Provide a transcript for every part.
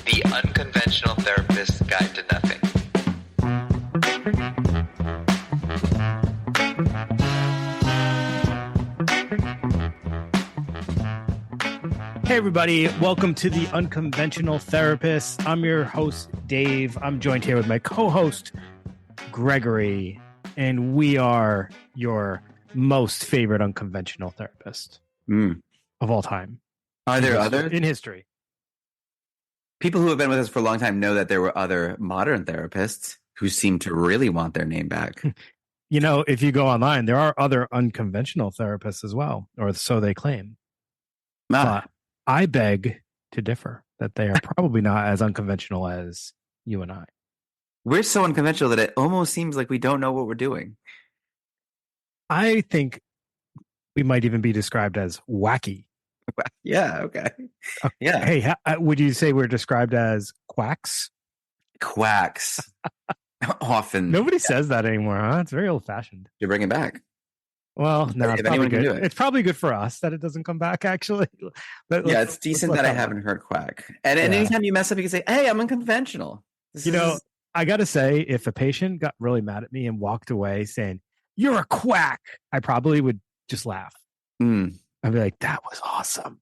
The Unconventional Therapist's Guide to Nothing. Hey everybody, welcome to The Unconventional Therapist. I'm your host, Dave. I'm joined here with my co-host, Gregory, and we are your most favorite unconventional therapist of all time. Are there others? In history. People who have been with us for a long time know that there were other modern therapists who seem to really want their name back. You know, if you go online, there are other unconventional therapists as well, or so they claim. But I beg to differ that they are probably not as unconventional as you and I. We're so unconventional that it almost seems like we don't know what we're doing. I think we might even be described as wacky. Yeah, okay. Yeah. Hey, would you say we're described as quacks? Quacks. Often. Nobody says that anymore, huh? It's very old-fashioned. You bring it back. Well, no, if it's anyone probably can good. do it. It's probably good for us that it doesn't come back, actually. Yeah, it's decent that I haven't heard quack. And anytime you mess up, you can say, hey, I'm unconventional. I got to say, if a patient got really mad at me and walked away saying, you're a quack, I probably would just laugh. I'd be like, that was awesome.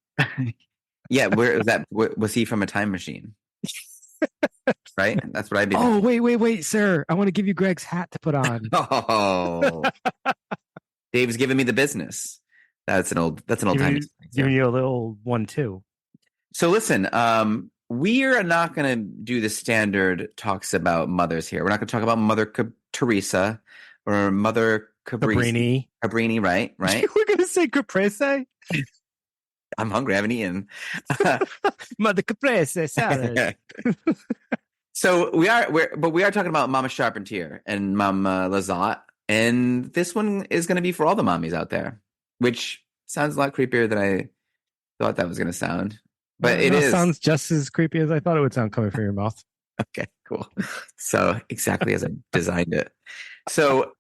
Yeah, was he from a time machine? Right? That's what I'd be thinking. Oh, wait, sir. I want to give you Greg's hat to put on. Oh. Dave's giving me the business. That's an old time. Giving you a little one too. So listen, we are not going to do the standard talks about mothers here. We're not going to talk about Mother Teresa or Mother Cabrini, right? We're going to say caprese. I'm hungry. I haven't eaten. Mother caprese salad. So we are talking about Mama Charpentier and Mama Lazat. And this one is going to be for all the mommies out there, which sounds a lot creepier than I thought that was going to sound. But it sounds just as creepy as I thought it would sound coming from your mouth. Okay, cool. So exactly as I designed it. So,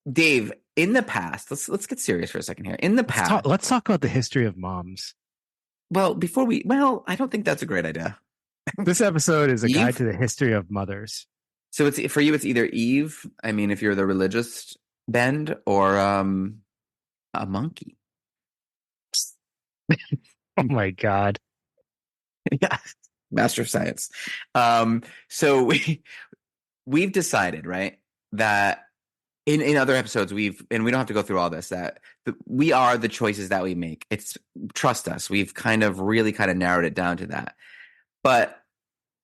Dave, in the past, let's get serious for a second here. In the past, let's talk about the history of moms. Well, I don't think that's a great idea. This episode is a guide to the history of mothers. So it's for you. It's either Eve. I mean, if you're the religious bend, or a monkey. Oh my God! Yeah, Master of Science. So we've decided, right, that in other episodes we don't have to go through all this, that we are the choices that we make. Trust us. We've really narrowed it down to that, but.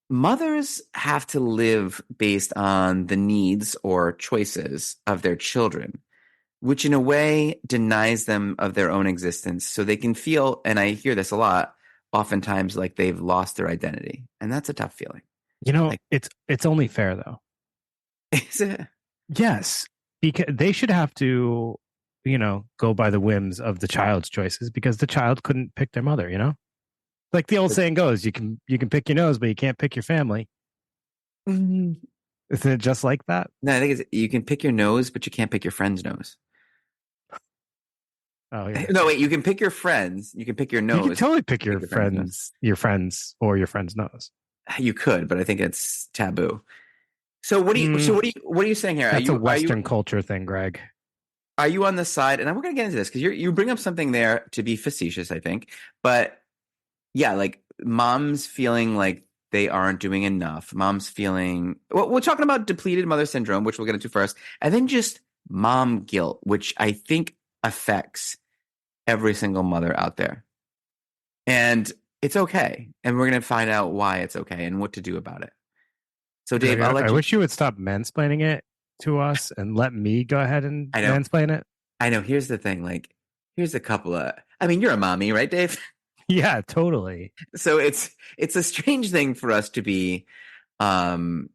Mothers have to live based on the needs or choices of their children, which in a way denies them of their own existence. So they can feel, and I hear this a lot, oftentimes like they've lost their identity. And that's a tough feeling. You know, it's only fair though. Is it? Yes, because they should have to, go by the whims of the child's choices because the child couldn't pick their mother, Like the old saying goes, you can pick your nose, but you can't pick your family. Isn't it just like that? No, I think you can pick your nose, but you can't pick your friend's nose. Oh yeah. No, wait, you can pick your friends. You can pick your nose. You can totally pick your friends or your friend's nose. You could, but I think it's taboo. So what are you saying here? That's a Western culture thing, Greg. Are you on the side? And we're going to get into this because you bring up something there to be facetious, I think, but. Yeah, like moms feeling like they aren't doing enough. Moms feeling... Well, we're talking about depleted mother syndrome, which we'll get into first. And then just mom guilt, which I think affects every single mother out there. And it's okay. And we're going to find out why it's okay and what to do about it. So, Dave, I wish you would stop mansplaining it to us and let me go ahead and mansplain it. I know. Here's the thing. Like, here's a couple of... I mean, you're a mommy, right, Dave? Yeah, totally. So it's a strange thing for us to be having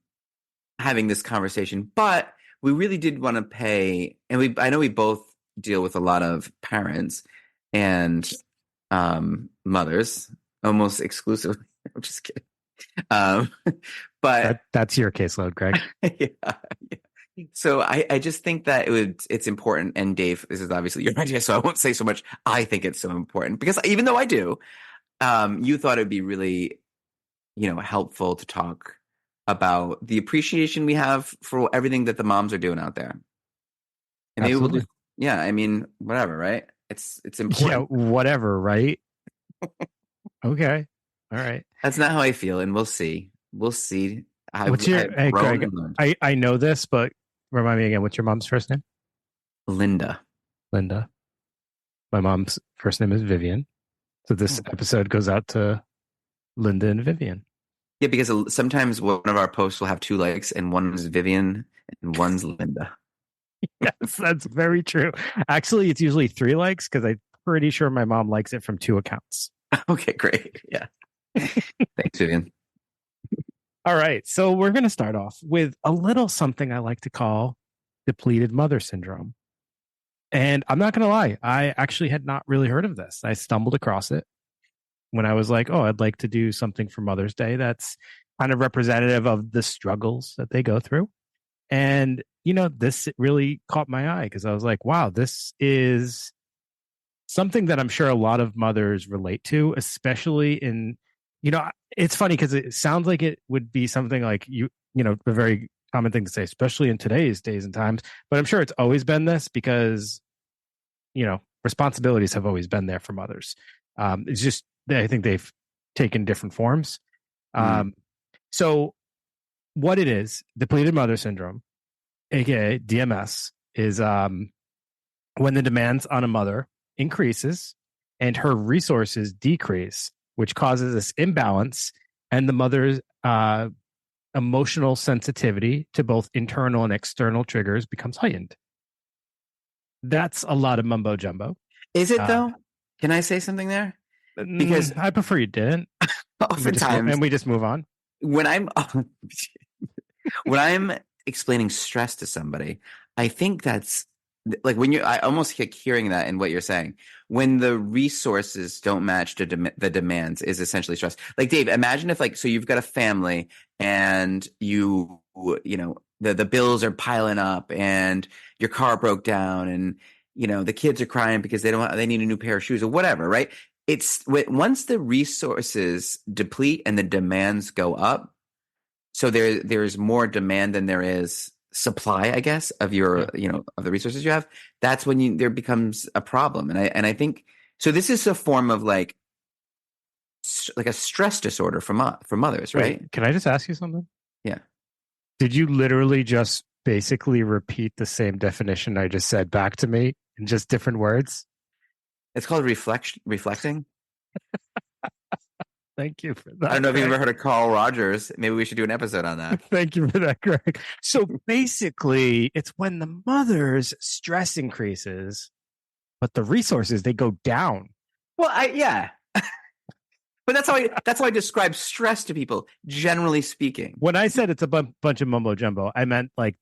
this conversation, but we really did want to pay, and I know we both deal with a lot of parents and mothers, almost exclusively. I'm just kidding. But that's your caseload, Greg. Yeah. So I just think that it's important. And Dave, this is obviously your idea, so I won't say so much. I think it's so important because even though I do, you thought it'd be really helpful to talk about the appreciation we have for everything that the moms are doing out there. And maybe we'll Absolutely. just, yeah, I mean, whatever, right? It's Yeah, important. whatever, right? Okay. All right. That's not how I feel, and we'll see. We'll see. What's I've hey grown Greg? and learned. I know this, but remind me again, what's your mom's first name? Linda. Linda. My mom's first name is Vivian. So this Oh. episode goes out to Linda and Vivian. Yeah, because sometimes one of our posts will have 2 likes, and one's Vivian and one's Linda. Yes, that's very true. Actually, it's usually 3 likes because I'm pretty sure my mom likes it from 2 accounts. Okay, great. Yeah. Thanks, Vivian. All right. So we're going to start off with a little something I like to call depleted mother syndrome. And I'm not going to lie, I actually had not really heard of this. I stumbled across it when I was like, oh, I'd like to do something for Mother's Day that's kind of representative of the struggles that they go through. And, this really caught my eye because I was like, wow, this is something that I'm sure a lot of mothers relate to, especially it's funny because it sounds like it would be something like a very common thing to say, especially in today's days and times. But I'm sure it's always been this because, responsibilities have always been there for mothers. It's just, I think they've taken different forms. Mm. So what it is, depleted mother syndrome, aka DMS, is when the demands on a mother increases and her resources decrease, which causes this imbalance, and the mother's emotional sensitivity to both internal and external triggers becomes heightened. That's a lot of mumbo jumbo. Is it though? Can I say something there? Because I prefer you didn't. oftentimes We just move on. when I'm explaining stress to somebody, I think that's like I almost get hearing that in what you're saying. When the resources don't match the demands is essentially stress. Like Dave, imagine if so you've got a family and the bills are piling up and your car broke down and the kids are crying because they need a new pair of shoes or whatever, right? It's once the resources deplete and the demands go up, so there's more demand than there is supply, I guess, of your of the resources you have. That's when there becomes a problem, and I think so. This is a form of like a stress disorder for mothers, right? Wait, can I just ask you something? Yeah. Did you literally just basically repeat the same definition I just said back to me in just different words? It's called reflecting. Thank you for that. I don't know if you've ever heard of Carl Rogers. Maybe we should do an episode on that. Thank you for that, Greg. So basically, it's when the mother's stress increases, but the resources they go down. Well, yeah. But that's how I describe stress to people, generally speaking. When I said it's a bunch of mumbo jumbo, I meant like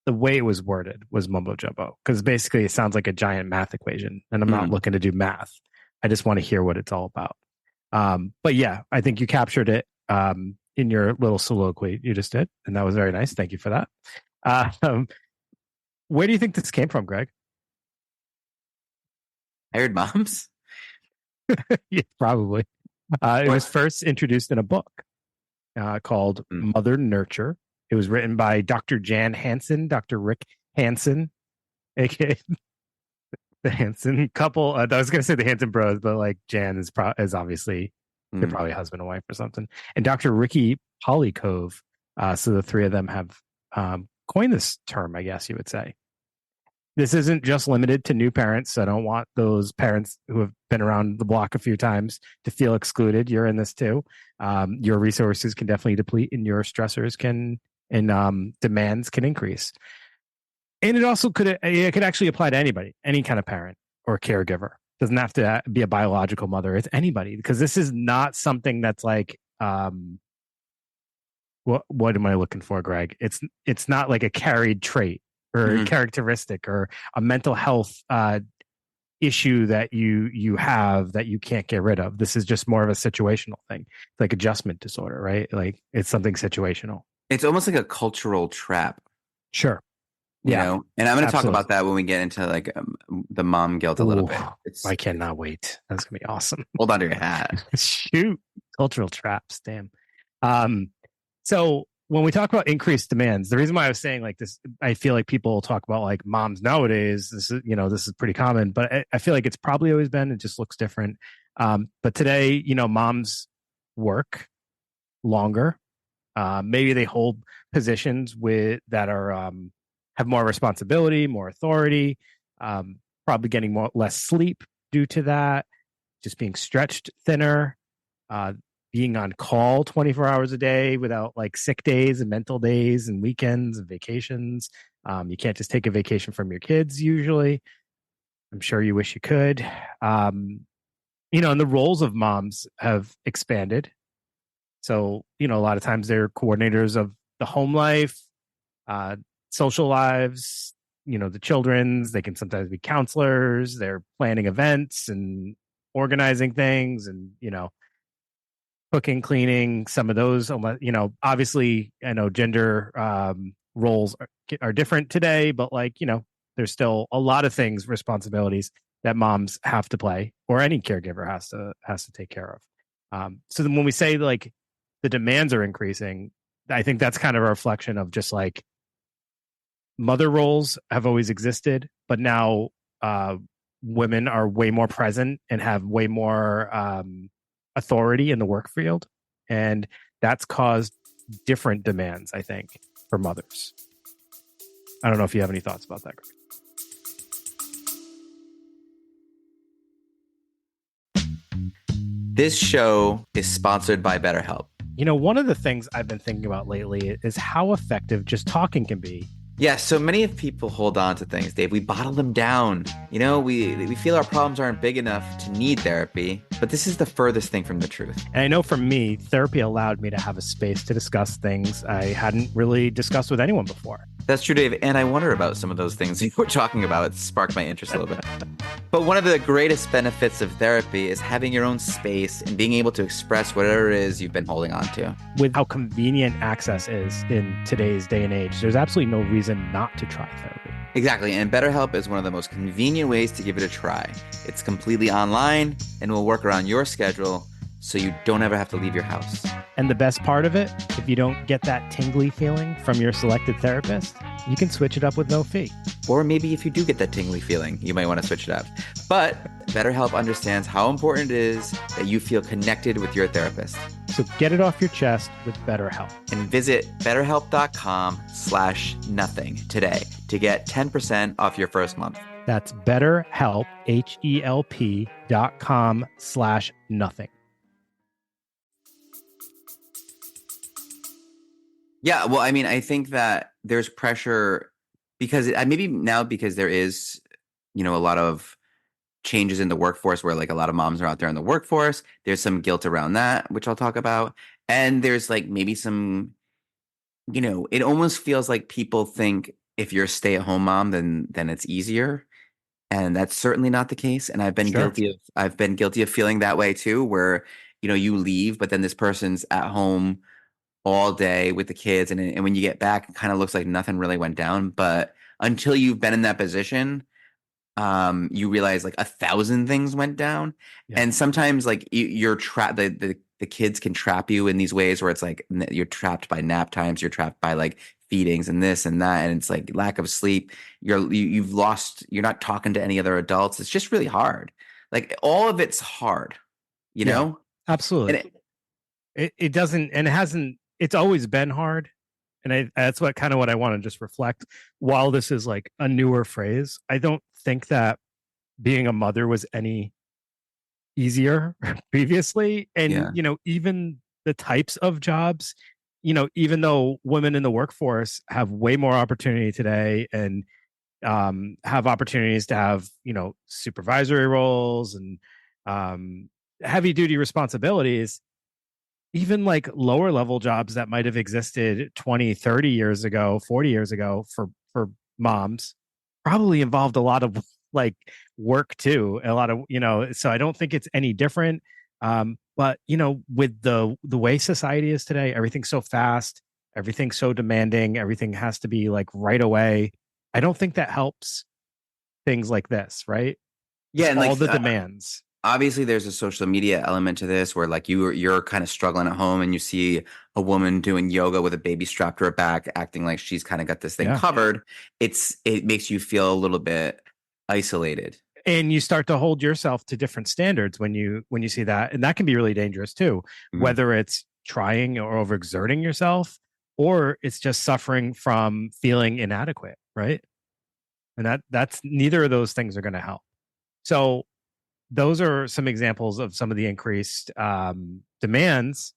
the way it was worded was mumbo jumbo because basically it sounds like a giant math equation, and I'm not looking to do math. I just want to hear what it's all about. But yeah, I think you captured it in your little soliloquy you just did, and that was very nice. Thank you for that. Where do you think this came from, Greg? Hired moms? Yeah, probably. It was first introduced in a book called Mother Nurture. It was written by Dr. Jan Hansen, Dr. Rick Hansen, aka the Hansen couple. I was going to say the Hansen bros, but like Jan is obviously they're probably husband and wife or something. And Dr. Ricky Polycove. So the 3 of them have coined this term, I guess you would say. This isn't just limited to new parents. So I don't want those parents who have been around the block a few times to feel excluded. You're in this too. Your resources can definitely deplete, and your stressors demands can increase. And it could actually apply to anybody, any kind of parent or caregiver. Doesn't have to be a biological mother. It's anybody, because this is not something that's like, what am I looking for, Greg? It's not like a carried trait or a characteristic or a mental health issue that you have that you can't get rid of. This is just more of a situational thing. It's like adjustment disorder, right? Like it's something situational. It's almost like a cultural trap. Sure. You know, and I'm going to talk about that when we get into like the mom guilt a little bit. I cannot wait. That's going to be awesome. Hold on to your hat. Shoot. Cultural traps. Damn. Um, so when we talk about increased demands, the reason why I was saying like this, I feel like people talk about like moms nowadays. This is pretty common, but I feel like it's probably always been. It just looks different. But today, moms work longer. Maybe they hold positions with that are have more responsibility, more authority. Probably getting less sleep due to that. Just being stretched thinner. Uh, being on call 24 hours a day without like sick days and mental days and weekends and vacations. You can't just take a vacation from your kids usually. I'm sure you wish you could. And the roles of moms have expanded. So, a lot of times they're coordinators of the home life, uh, social lives, the children's. They can sometimes be counselors. They're planning events and organizing things and, cooking, cleaning, some of those. Obviously, I know gender roles are different today, but there's still a lot of things, responsibilities that moms have to play, or any caregiver has to take care of. So then when we say like the demands are increasing, I think that's kind of a reflection of just like mother roles have always existed, but now women are way more present and have way more authority in the work field, and that's caused different demands, I think, for mothers. I don't know if you have any thoughts about that, Greg. This show is sponsored by BetterHelp. One of the things I've been thinking about lately is how effective just talking can be. Yeah, so many of people hold on to things, Dave. We bottle them down. We feel our problems aren't big enough to need therapy, but this is the furthest thing from the truth. And I know for me, therapy allowed me to have a space to discuss things I hadn't really discussed with anyone before. That's true, Dave. And I wonder about some of those things you were talking about. It sparked my interest a little bit. But one of the greatest benefits of therapy is having your own space and being able to express whatever it is you've been holding on to. With how convenient access is in today's day and age, there's absolutely no reason not to try therapy. Exactly. And BetterHelp is one of the most convenient ways to give it a try. It's completely online and will work around your schedule, so you don't ever have to leave your house. And the best part of it, if you don't get that tingly feeling from your selected therapist, you can switch it up with no fee. Or maybe if you do get that tingly feeling, you might want to switch it up. But BetterHelp understands how important it is that you feel connected with your therapist. So get it off your chest with BetterHelp. And visit betterhelp.com/nothing today to get 10% off your first month. That's BetterHelp, HELP.com/nothing. Yeah, well, I mean, I think that there's pressure because because there is, a lot of changes in the workforce where like a lot of moms are out there in the workforce. There's some guilt around that, which I'll talk about. And there's like maybe some, it almost feels like people think if you're a stay-at-home mom, then it's easier. And that's certainly not the case. And I've been guilty of feeling that way too, where, you leave, but then this person's at home all day with the kids, and when you get back, it kind of looks like nothing really went down. But until you've been in that position, you realize like 1,000 things went down. Yeah. And sometimes like you're trapped. The kids can trap you in these ways where it's like you're trapped by nap times, you're trapped by like feedings and this and that, and it's like lack of sleep. You're not talking to any other adults. It's just really hard. Like all of it's hard, you know? Absolutely. And it doesn't, and it hasn't. It's always been hard. And that's what I want to just reflect. While this is like a newer phrase, I don't think that being a mother was any easier previously. And, even the types of jobs, even though women in the workforce have way more opportunity today and have opportunities to have, supervisory roles and heavy duty responsibilities, even like lower level jobs that might have existed 20, 30 years ago, 40 years ago for moms probably involved a lot of like work too. A lot of, so I don't think it's any different. But, with the way society is today, everything's so fast, everything's so demanding, everything has to be like right away. I don't think that helps things like this, right? Yeah. And all the demands. obviously there's a social media element to this where like you're kind of struggling at home and you see a woman doing yoga with a baby strapped to her back, acting like she's kind of got this thing Yeah. covered. It makes you feel a little bit isolated. And you start to hold yourself to different standards when you see that, and that can be really dangerous too, Mhm. whether it's trying or overexerting yourself, or it's just suffering from feeling inadequate, right? And that's neither of those things are going to help. So those are some examples of some of the increased demands.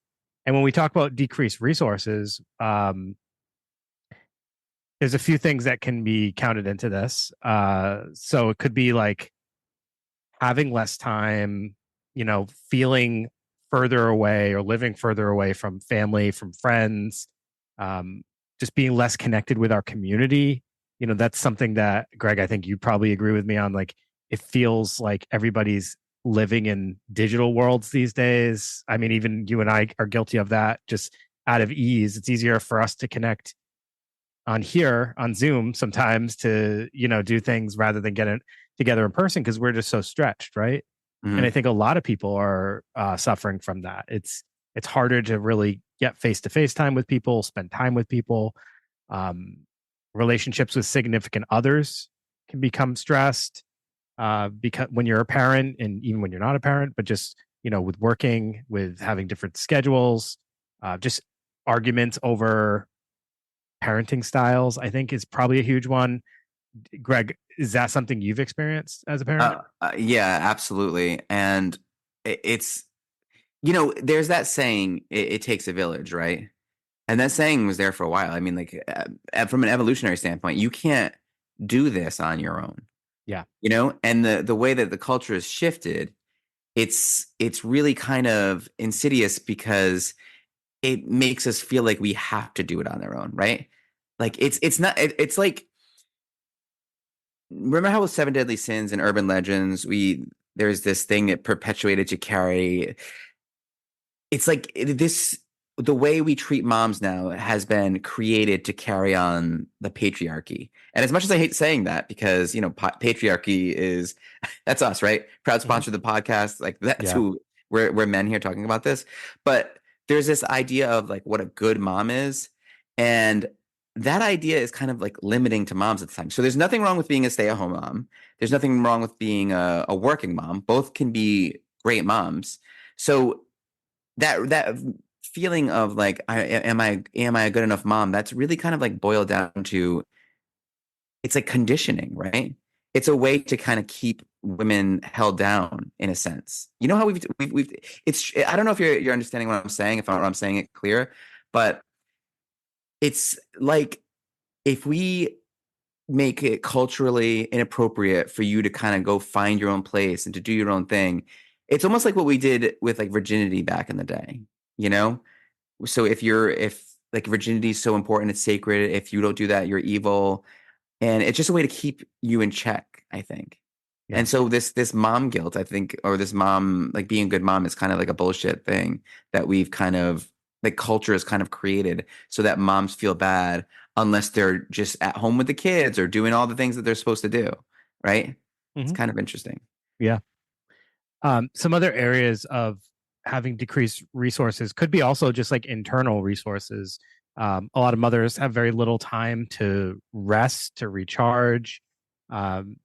And when we talk about decreased resources, there's a few things that can be counted into this. So it could be like having less time, feeling further away or living further away from family, from friends, um, just being less connected with our community. That's something that, Greg, I think you probably agree with me on. Like, it feels like everybody's living in digital worlds these days. I mean, even you and I are guilty of that, just out of ease. It's easier for us to connect on here on Zoom sometimes to, do things rather than get it together in person because we're just so stretched, right? And I Mhm. think a lot of people are suffering from that. It's harder to really get face to face time with people, spend time with people. Um, Relationships with significant others can become stressed because when you're a parent, and even when you're not a parent, but just with working, with having different schedules, just arguments over parenting styles, I think is probably a huge one. Greg, is that something you've experienced as a parent? Yeah, absolutely. And it's, there's that saying, it takes a village, right? And that saying was there for a while. I mean, like from an evolutionary standpoint, you can't do this on your own, Yeah. And the way that the culture has shifted, it's really kind of insidious because it makes us feel like we have to do it on our own, right? Like it's not it's like, remember how with Seven Deadly Sins and urban legends, there's this thing that perpetuated to carry. It's like this, the way we treat moms now has been created to carry on the patriarchy. And as much as I hate saying that, because patriarchy is that's us, right? Proud Mhm. sponsor of the podcast, like that's Yeah. who we're men here talking about this. But there's this idea of like what a good mom is, and that idea is kind of like limiting to moms at the time. So there's nothing wrong with being a stay-at-home mom. There's nothing wrong with being a working mom. Both can be great moms. So that feeling of like, am I a good enough mom? That's really kind of like boiled down to, it's like conditioning, right? It's a way to kind of keep women held down in a sense. You know how we've it's, I don't know if you're understanding what I'm saying, if I'm saying it clear, but it's like if we make it culturally inappropriate for you to kind of go find your own place and to do your own thing, it's almost like what we did with like virginity back in the day, you know? So if like virginity is so important, it's sacred. If you don't do that, you're evil. And it's just a way to keep you in check, I think. Yeah. And so this mom guilt, I think, or this mom, like being a good mom is kind of like a bullshit thing that we've kind of, like culture has kind of created so that moms feel bad unless they're just at home with the kids or doing all the things that they're supposed to do. Right. It's Hmm. kind of interesting. Yeah. Some other areas of having decreased resources could be also just like internal resources. A lot of mothers have very little time to rest, to recharge, um,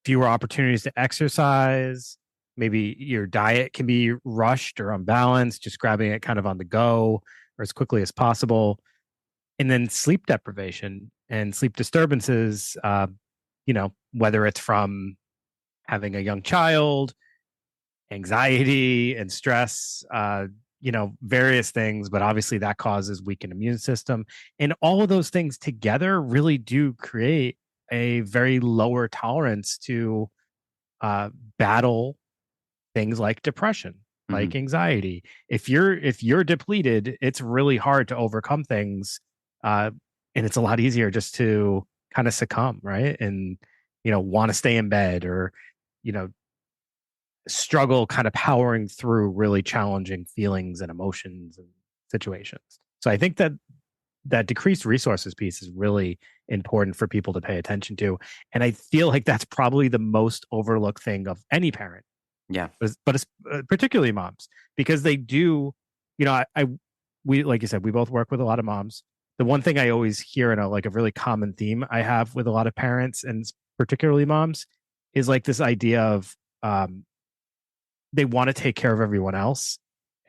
fewer opportunities to exercise. Maybe your diet can be rushed or unbalanced, just grabbing it kind of on the go or as quickly as possible. And then sleep deprivation and sleep disturbances, whether it's from having a young child, anxiety and stress, various things, but obviously that causes weakened immune system. And all of those things together really do create a very lower tolerance to uh, battle things like depression, Hmm. like anxiety. If you're depleted, it's really hard to overcome things, uh, and it's a lot easier just to kind of succumb, right? And want to stay in bed or you know struggle kind of powering through really challenging feelings and emotions and situations. So I think that decreased resources piece is really important for people to pay attention to. And I feel like that's probably the most overlooked thing of any parent Yeah. but it's particularly moms, because they do, we, like you said, we both work with a lot of moms. The one thing I always hear, and a really common theme I have with a lot of parents, and particularly moms, is like this idea of they want to take care of everyone else,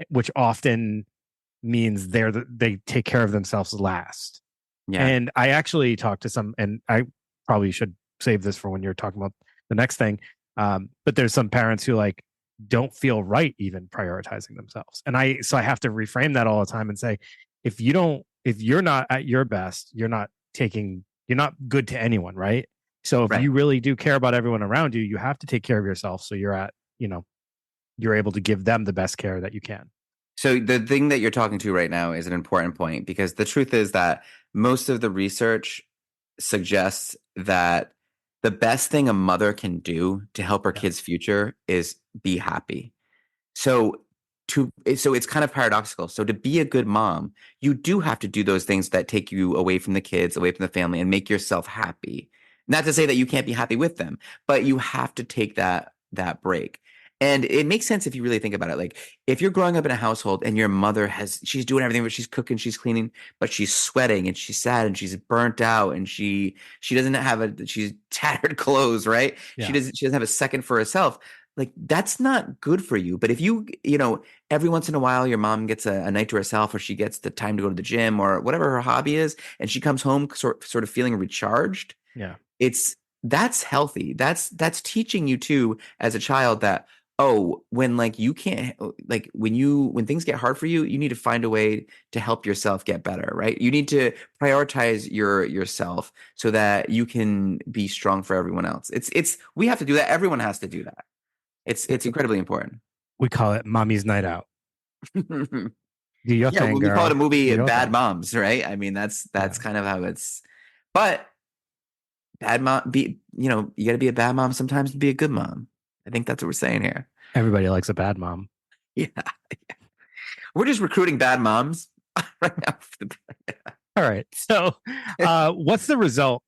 which often means they take care of themselves last. Yeah. And I actually talked to some, and I probably should save this for when you're talking about the next thing. But there's some parents who like don't feel right even prioritizing themselves. And so I have to reframe that all the time and say, if you're not at your best, you're not good to anyone, right? So if Right. you really do care about everyone around you, you have to take care of yourself. So you're able to give them the best care that you can. So the thing that you're talking to right now is an important point, because the truth is that most of the research suggests that the best thing a mother can do to help her Yeah. kid's future is be happy. So it's kind of paradoxical. So to be a good mom, you do have to do those things that take you away from the kids, away from the family, and make yourself happy. Not to say that you can't be happy with them, but you have to take that break. And it makes sense if you really think about it. Like, if you're growing up in a household and your mother she's doing everything, but she's cooking, she's cleaning, but she's sweating and she's sad and she's burnt out and she doesn't have she's tattered clothes, right? Yeah. She doesn't have a second for herself. Like, that's not good for you. But if every once in a while your mom gets a night to herself, or she gets the time to go to the gym or whatever her hobby is, and she comes home sort of feeling recharged, Yeah. that's healthy. That's teaching you too, as a child, that, oh, when like you can't, like when things get hard for you, you need to find a way to help yourself get better, right? You need to prioritize yourself so that you can be strong for everyone else. We have to do that. Everyone has to do that. It's incredibly important. We call it mommy's night out. Do your Yeah, thing, well, we call it a girl. Do movie your Bad thing. Moms, right? I mean, that's Yeah. kind of how it's. But bad mom, you got to be a bad mom sometimes to be a good mom. I think that's what we're saying here. Everybody likes a bad mom. Yeah, we're just recruiting bad moms right now. All right. So, what's the result,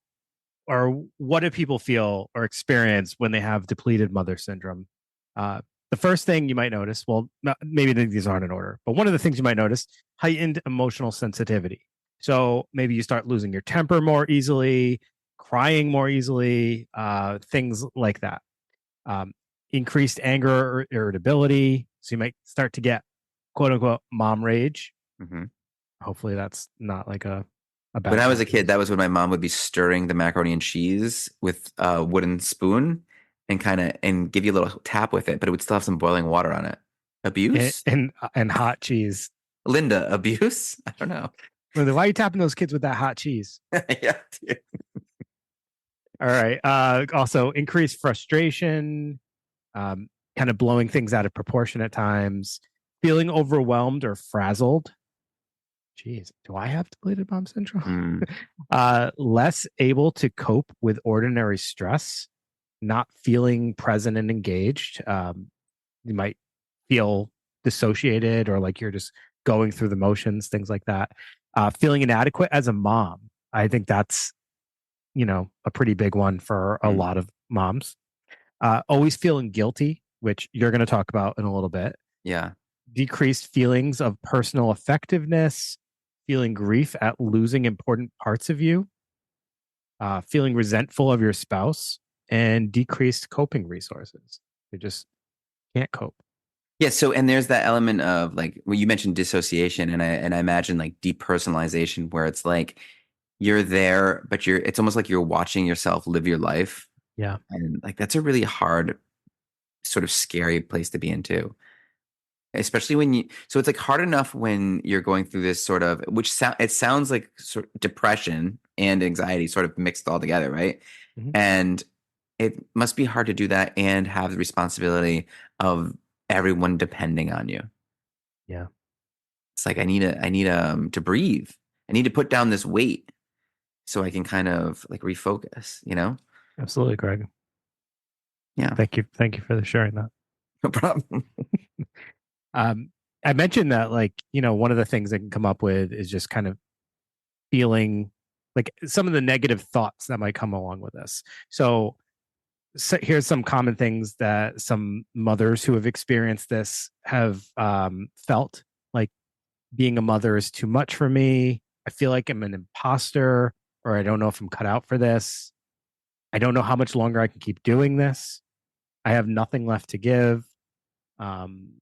or what do people feel or experience when they have depleted mother syndrome? The first thing you might notice, well, maybe these aren't in order, but one of the things you might notice: heightened emotional sensitivity. So maybe you start losing your temper more easily, crying more easily, things like that. Increased anger or irritability. So you might start to get quote unquote mom rage. Mm-hmm. Hopefully that's not like a bad. When I was a kid, that was when my mom would be stirring the macaroni and cheese with a wooden spoon and give you a little tap with it, but it would still have some boiling water on it. Abuse? And hot cheese. Linda, abuse? I don't know. Why are you tapping those kids with that hot cheese? Yeah. Dude. All right. Also, increased frustration, kind of blowing things out of proportion at times, feeling overwhelmed or frazzled. Jeez, do I have depleted mom syndrome? Less able to cope with ordinary stress, not feeling present and engaged. You might feel dissociated, or like you're just going through the motions, things like that. Feeling inadequate as a mom. I think that's, a pretty big one for a lot of moms. Always feeling guilty, which you're going to talk about in a little bit. Yeah. Decreased feelings of personal effectiveness, feeling grief at losing important parts of you, feeling resentful of your spouse, and decreased coping resources. You just can't cope. Yeah. So, and there's that element of, like, well, you mentioned dissociation, and I imagine like depersonalization, where it's like you're there, but it's almost like you're watching yourself live your life. Yeah. And like, that's a really hard, sort of scary place to be in too. Especially so it's like hard enough when you're going through this sort of, it sounds like sort of depression and anxiety sort of mixed all together, right? Mm-hmm. And it must be hard to do that and have the responsibility of everyone depending on you. Yeah. It's like, I need to breathe. I need to put down this weight so I can kind of like refocus, Absolutely, Greg. Yeah. Thank you for sharing that. No problem. I mentioned that, like, one of the things that can come up with is just kind of feeling like some of the negative thoughts that might come along with this. So so here's some common things that some mothers who have experienced this have felt like being a mother is too much for me. I feel like I'm an imposter, or I don't know if I'm cut out for this. I don't know how much longer I can keep doing this. I have nothing left to give. Um,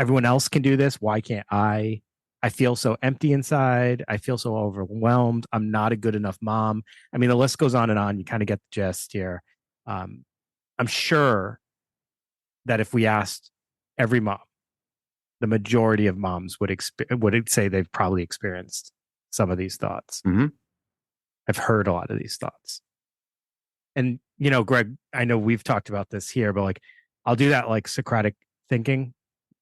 Everyone else can do this. Why can't I? I feel so empty inside. I feel so overwhelmed. I'm not a good enough mom. I mean, the list goes on and on. You kind of get the gist here. Um, I'm sure that if we asked every mom, the majority of moms would say they've probably experienced some of these thoughts. Mm-hmm. I've heard a lot of these thoughts. And Greg, I know we've talked about this here, but like I'll do that like Socratic thinking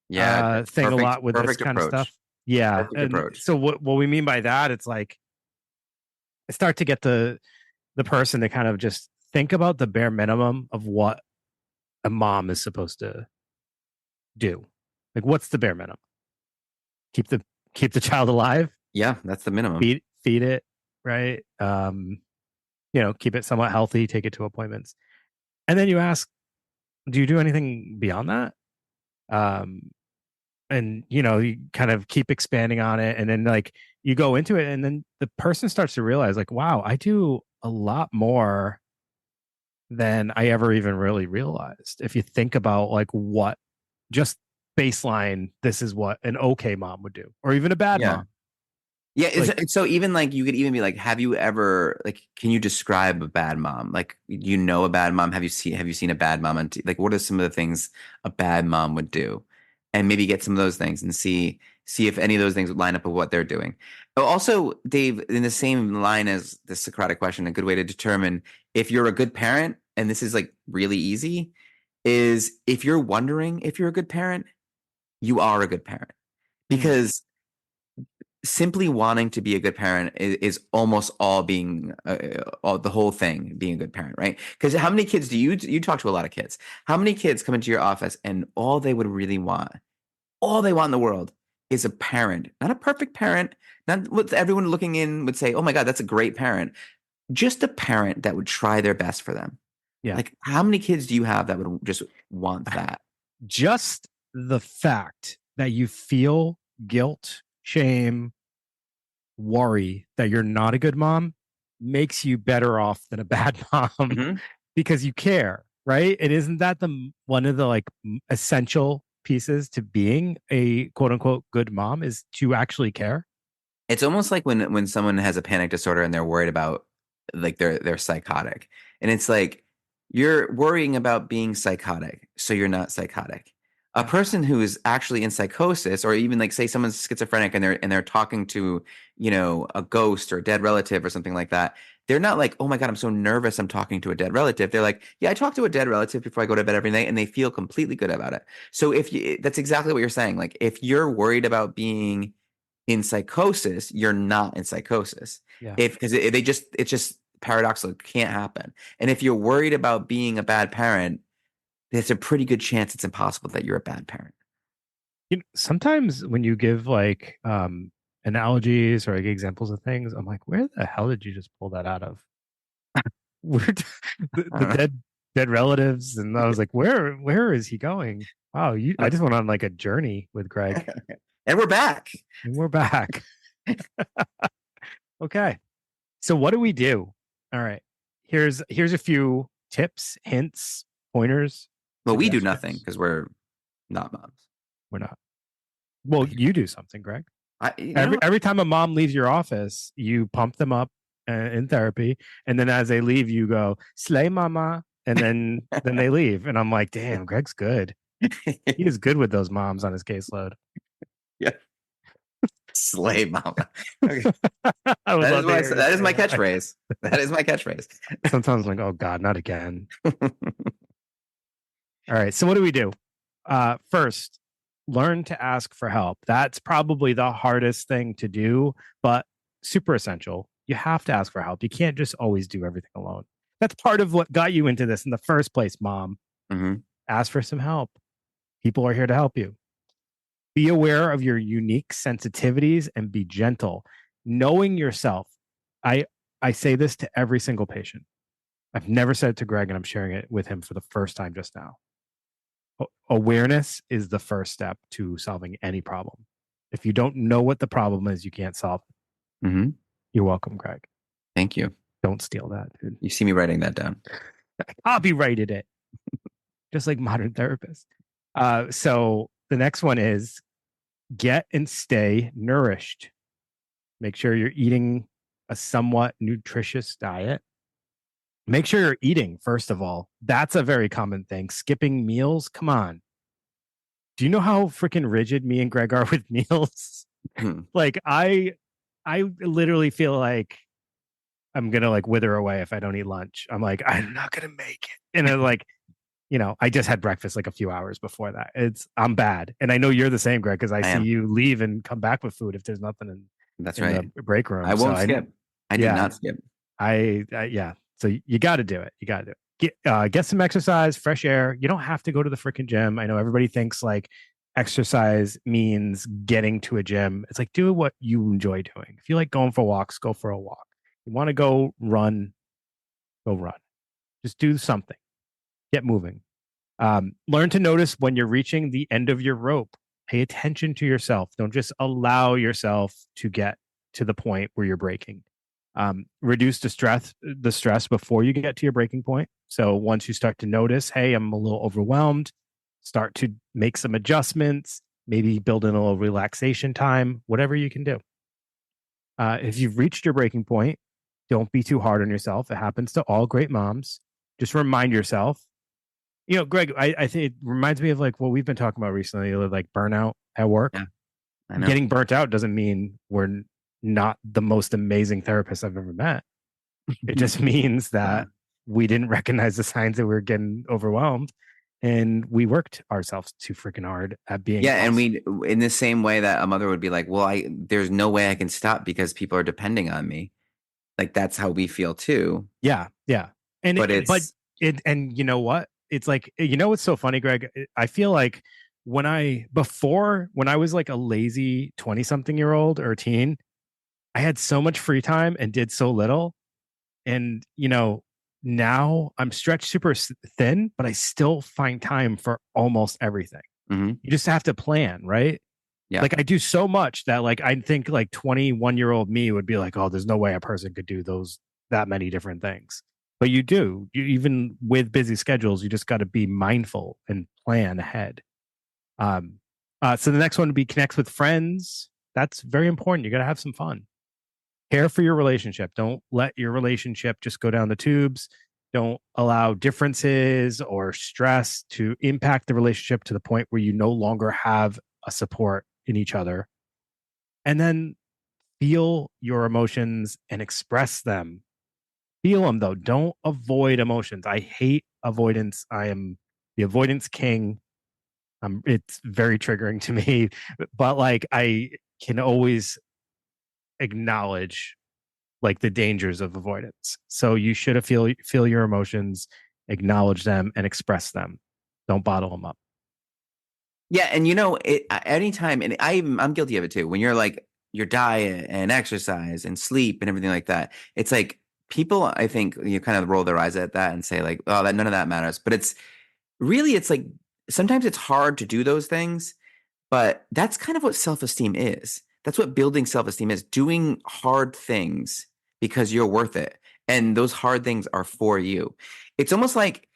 Yeah, thing a perfect, lot with this perfect kind of approach. stuff. Yeah. Perfect And approach. so what we mean by that, it's like I start to get the person to kind of just think about the bare minimum of what a mom is supposed to do. Like what's the bare minimum? Keep the keep the child alive, Yeah, that's the minimum. feed it, right? Keep it somewhat healthy, take it to appointments. And then you ask, do you do anything beyond that? Um, and you kind of keep expanding on it, and then like you go into it, and then the person starts to realize like, wow, I do a lot more than I ever even really realized. If you think about like what just baseline, this is what an okay mom would do, or even a bad Yeah. mom. Yeah, Like, so even like you could even be like, have you ever like, can you describe a bad mom? Like, a bad mom? Have you seen a bad mom? Like, what are some of the things a bad mom would do? And maybe get some of those things and see if any of those things would line up with what they're doing. Oh, also, Dave, in the same line as the Socratic question, a good way to determine if you're a good parent, and this is like really easy, is if you're wondering if you're a good parent, you are a good parent mm, because simply wanting to be a good parent is almost all being all the whole thing being a good parent, right? Because how many kids do you talk to? A lot of kids. How many kids come into your office and all they would really want, all they want in the world is a parent, not a perfect parent, not what everyone looking in would say, oh my God, that's a great parent, just a parent that would try their best for them. yeah, Like, how many kids do you have that would just want that? just the fact that you feel guilt, shame, worry that you're not a good mom makes you better off than a bad mom Mhm. because you care, right? And isn't that the one of the like essential pieces to being a quote unquote good mom is to actually care? It's almost like when someone has a panic disorder and they're worried about like they're psychotic. And it's like you're worrying about being psychotic, so you're not psychotic. A Yeah. person who is actually in psychosis, or even like say someone's schizophrenic and they're talking to, a ghost or a dead relative or something like that, they're not like, oh my God, I'm so nervous I'm talking to a dead relative. They're like, yeah, I talk to a dead relative before I go to bed every night, and they feel completely good about it. So that's exactly what you're saying. Like if you're worried about being in psychosis, you're not in psychosis. Yeah. If because it's just paradoxical, it can't happen. And if you're worried about being a bad parent, there's a pretty good chance it's impossible that you're a bad parent. Sometimes when you give like analogies or like examples of things, I'm like, where the hell did you just pull that out of? Where the dead relatives, and I was like, where is he going? Wow, I just went on like a journey with Greg, And we're back. and we're back. Okay, so what do we do? All right, here's a few tips, hints, pointers, Well, we do nothing suggestions. because we're not moms. We're not. Well, you do something, Greg. I, Every time a mom leaves your office, you pump them up in therapy, and then as they leave, you go "Slay, mama," and then they leave, and I'm like, damn, Greg's good. He is good with those moms on his caseload. yeah, slay mama. Okay. I would That is love to what I hear said. you That is say my that. catchphrase. That is my catchphrase. Sometimes I'm like, oh God, not again. All right. So what do we do? First, learn to ask for help. That's probably the hardest thing to do, but super essential. You have to ask for help. You can't just always do everything alone. That's part of what got you into this in the first place, mom. Hmm. Ask for some help. People are here to help you. Be aware of your unique sensitivities and be gentle. Knowing yourself. I I say this to every single patient. I've never said it to Greg, and I'm sharing it with him for the first time just now. Awareness is the first step to solving any problem. If you don't know what the problem is, you can't solve it. Mm-hmm. You're welcome, Greg. Thank you. Don't steal that, dude. You see me writing that down. I copyrighted it, just like Modern Therapist. So the next one is get and stay nourished. Make sure you're eating a somewhat nutritious diet. Make sure you're eating, first of all. That's a very common thing. Skipping meals. Come on. Do you know how freaking rigid me and Greg are with meals? Like I literally feel like I'm gonna like wither away if I don't eat lunch. I'm like, I'm not gonna make it. And then like, I just had breakfast like a few hours before that. I'm bad. And I know you're the same, Greg, because I see am. you leave and come back with food if there's nothing That's in right. the break room. I won't skip. I do yeah. not skip. Yeah. So you got to do it. You got to do it. Get some exercise, fresh air. You don't have to go to the freaking gym. I know everybody thinks like exercise means getting to a gym. It's like do what you enjoy doing. If you like going for walks, go for a walk. You want to go run, go run. Just do something. Get moving. Learn to notice when you're reaching the end of your rope. Pay attention to yourself. Don't just allow yourself to get to the point where you're breaking. Reduce the stress before you get to your breaking point. So once you start to notice, hey, I'm a little overwhelmed, start to make some adjustments, maybe build in a little relaxation time, whatever you can do. If you've reached your breaking point, don't be too hard on yourself. It happens to all great moms. Just remind yourself. Greg, I think it reminds me of like what we've been talking about recently, like burnout at work. Yeah, I know. Getting burnt out doesn't mean we're not the most amazing therapist I've ever met. It just means that we didn't recognize the signs that we were getting overwhelmed, and we worked ourselves too freaking hard at being. Yeah, and we, in the same way that a mother would be like, "Well, there's no way I can stop because people are depending on me." Like that's how we feel too. Yeah, and and you know what? It's like what's so funny, Greg? I feel like when I was like a lazy 20-something-year-old or teen, I had so much free time and did so little. And, now I'm stretched super thin, but I still find time for almost everything. Mm-hmm. You just have to plan, right? Yeah. Like I do so much that like I think like 21-year-old me would be like, oh, there's no way a person could do that many different things. But you do. Even with busy schedules, you just got to be mindful and plan ahead. So the next one would be connect with friends. That's very important. You got to have some fun. Care for your relationship. Don't let your relationship just go down the tubes. Don't allow differences or stress to impact the relationship to the point where you no longer have a support in each other. And then feel your emotions and express them. Feel them though. Don't avoid emotions. I hate avoidance. I am the avoidance king. It's very triggering to me, but like I can always acknowledge like the dangers of avoidance. So you should feel your emotions, acknowledge them, and express them. Don't bottle them up. Yeah, and anytime, and I'm guilty of it too. When you're like your diet and exercise and sleep and everything like that, it's like people, I think, kind of roll their eyes at that and say like, oh, that none of that matters. But it's like sometimes it's hard to do those things, but that's kind of what self-esteem is. That's what building self-esteem is, doing hard things because you're worth it. And those hard things are for you. It's almost like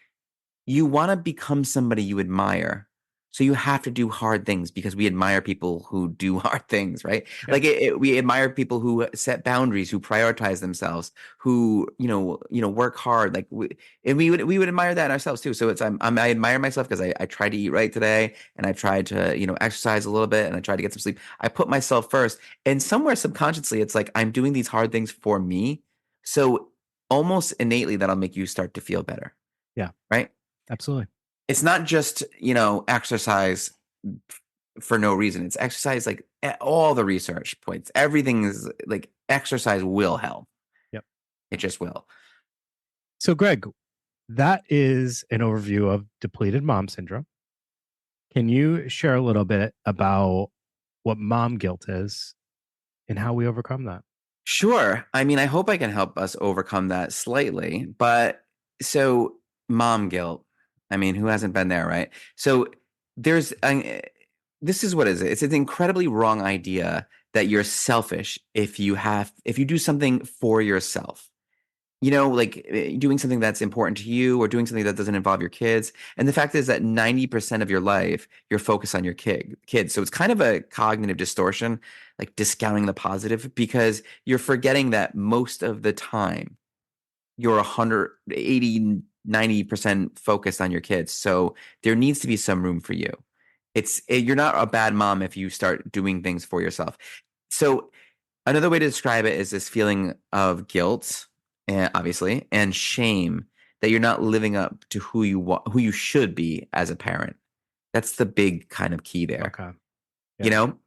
you want to become somebody you admire. So you have to do hard things because we admire people who do hard things, right? Yeah. Like we admire people who set boundaries, who prioritize themselves, who work hard. Like we would admire that in ourselves too. So I admire myself because I tried to eat right today, and I tried to exercise a little bit, and I tried to get some sleep. I put myself first, and somewhere subconsciously, it's like I'm doing these hard things for me. So almost innately, that'll make you start to feel better. Yeah. Right. Absolutely. It's not just, exercise for no reason. It's exercise, like all the research points. Everything is like exercise will help. Yep. It just will. So, Greg, that is an overview of depleted mom syndrome. Can you share a little bit about what mom guilt is and how we overcome that? Sure. I mean, I hope I can help us overcome that slightly, but so mom guilt. I mean, who hasn't been there, right? So there's this is what is it? It's an incredibly wrong idea that you're selfish if you do something for yourself. Like doing something that's important to you or doing something that doesn't involve your kids. And the fact is that 90% of your life, you're focused on your kids. So it's kind of a cognitive distortion, like discounting the positive because you're forgetting that most of the time you're 180, 90% focused on your kids. So there needs to be some room for you. You're not a bad mom if you start doing things for yourself. So another way to describe it is this feeling of guilt, and obviously, and shame that you're not living up to who you should be as a parent. That's the big kind of key there, Okay. you Yeah. know?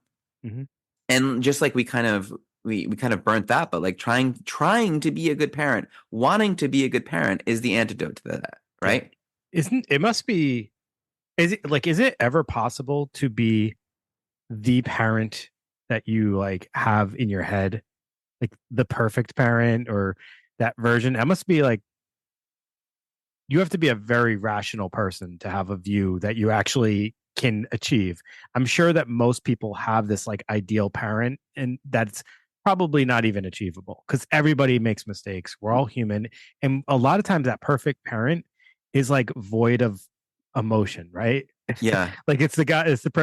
Hmm. And just like we kind of burnt that, but like trying to be a good parent, wanting to be a good parent is the antidote to that, Yeah. right? Isn't it must be is it ever possible to be the parent that you like have in your head? Like the perfect parent or that version? That must be like you have to be a very rational person to have a view that you actually can achieve. I'm sure that most people have this like ideal parent, and that's probably not even achievable because everybody makes mistakes. We're all human. And a lot of times that perfect parent is like void of emotion, right? Yeah. Like it's the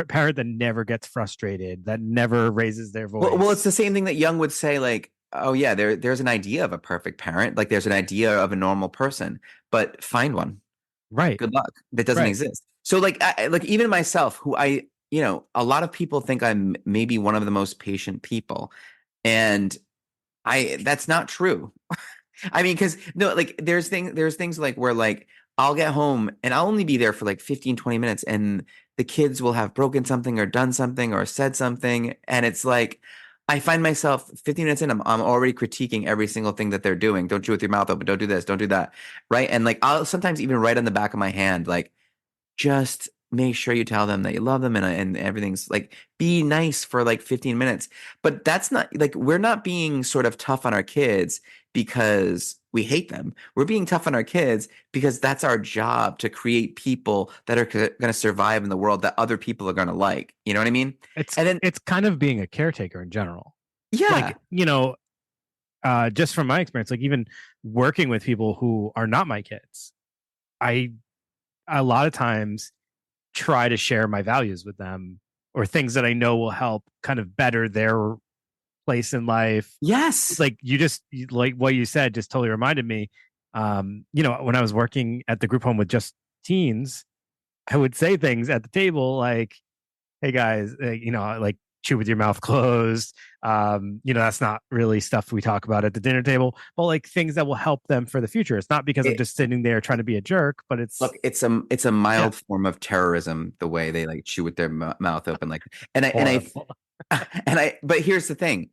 parent that never gets frustrated, that never raises their Well, voice. it's the same thing that Young would say, like, oh yeah, there's an idea of a perfect parent, like there's an idea of a normal person, but find one. Right. Good luck. That doesn't Right. exist. So like even myself, who a lot of people think I'm maybe one of the most patient people, and I that's not true. I mean, because no, like there's things like where like I'll get home and I'll only be there for like 15, 20 minutes and the kids will have broken something or done something or said something. And it's like I find myself 15 minutes in, I'm already critiquing every single thing that they're doing. Don't chew with your mouth open, don't do this, don't do that. Right. And like I'll sometimes even write on the back of my hand, like just make sure you tell them that you love them and everything's like be nice for like 15 minutes. But that's not like we're not being sort of tough on our kids because we hate them. We're being tough on our kids because that's our job to create people that are going to survive in the world that other people are going to like. You know what I mean? It's And then it's kind of being a caretaker in general. yeah. Like, just from my experience, like even working with people who are not my kids, I a lot of times try to share my values with them or things that I know will help kind of better their place in life. Yes. Like like what you said just totally reminded me. When I was working at the group home with just teens, I would say things at the table like, hey guys, like chew with your mouth closed. That's not really stuff we talk about at the dinner table, but like things that will help them for the future. It's not because I'm It, just sitting there trying to be a jerk, but it's Look, it's a yeah, mild form of terrorism the way they like chew with their mouth open like horrible. but here's the thing.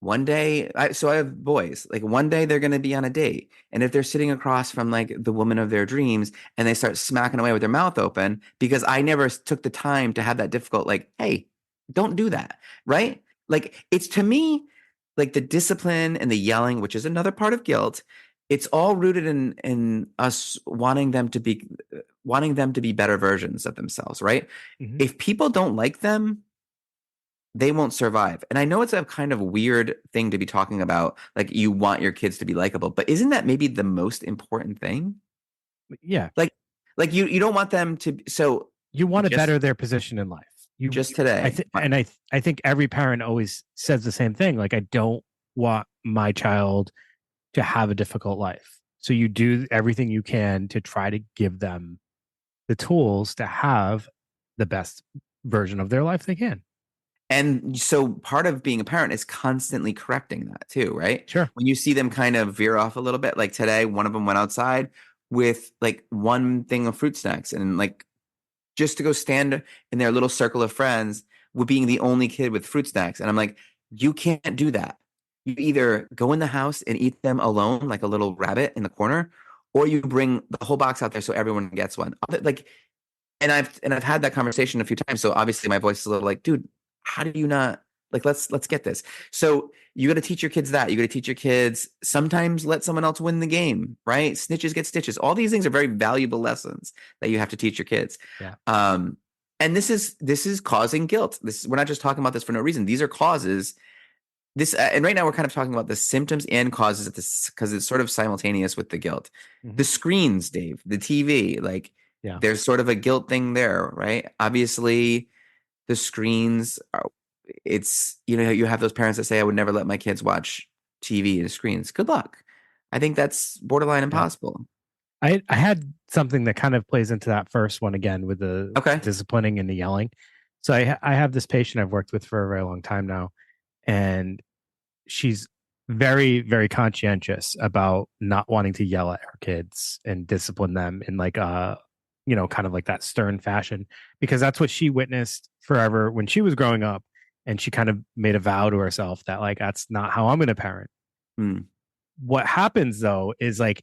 One day, so I have boys. Like one day they're going to be on a date, and if they're sitting across from like the woman of their dreams, and they start smacking away with their mouth open because I never took the time to have that difficult, like, hey, don't do that, right? Like it's to me, like the discipline and the yelling, which is another part of guilt. It's all rooted in us wanting them to be better versions of themselves, right? Mhm. If people don't like them, they won't survive. And I know it's a kind of weird thing to be talking about, like you want your kids to be likable, but isn't that maybe the most important thing? Yeah, Like, like you don't want them to. So you want to just better their position in life. just today, I think every parent always says the same thing. Like, I don't want my child to have a difficult life. So you do everything you can to try to give them the tools to have the best version of their life they can. and so part of being a parent is constantly correcting that too, right? Sure. When you see them kind of veer off a little bit, like today, one of them went outside with like one thing of fruit snacks and like just to go stand in their little circle of friends with being the only kid with fruit snacks. And I'm like, you can't do that. You either go in the house and eat them alone, like a little rabbit in the corner, or you bring the whole box out there so everyone gets one. Like, and I've had that conversation a few times. So obviously my voice is a little like, dude, how do you not Like let's get this. So you got to teach your kids that. You got to teach your kids sometimes let someone else win the game, right? Snitches get stitches. All these things are very valuable lessons that you have to teach your kids. Yeah. And this is causing guilt. We're not just talking about this for no reason. These are causes. And right now we're kind of talking about the symptoms and causes of this because it's sort of simultaneous with the guilt. Mhm. The screens, Dave, the TV, like Yeah. there's sort of a guilt thing there, right? Obviously, the screens are, it's, you have those parents that say, I would never let my kids watch TV and screens. Good luck. I think that's borderline Yeah. impossible. I had something that kind of plays into that first one again with the Okay. disciplining and the yelling. So I have this patient I've worked with for a very long time now, and she's very, very conscientious about not wanting to yell at her kids and discipline them in like a, kind of like that stern fashion, because that's what she witnessed forever when she was growing up. And she kind of made a vow to herself that like, that's not how I'm going to parent. Hmm. What happens though is like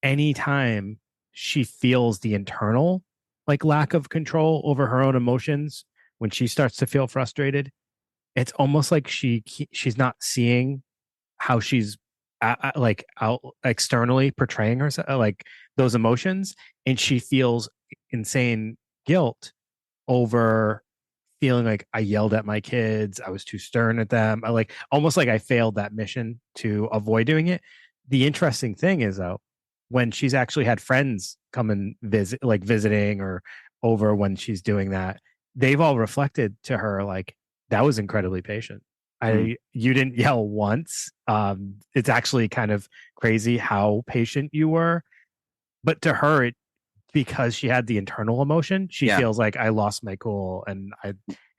anytime she feels the internal like lack of control over her own emotions, when she starts to feel frustrated, it's almost like she's not seeing how she's like out externally portraying herself, like those emotions, and she feels insane guilt over feeling like I yelled at my kids, I was too stern at them, I like almost like I failed that mission to avoid doing it. The interesting thing is though, when she's actually had friends come and visit, like visiting or over when she's doing that, they've all reflected to her like that was incredibly patient. Hmm. You didn't yell once. It's actually kind of crazy how patient you were, but to her it, because she had the internal emotion, she Yeah. feels like I lost my cool and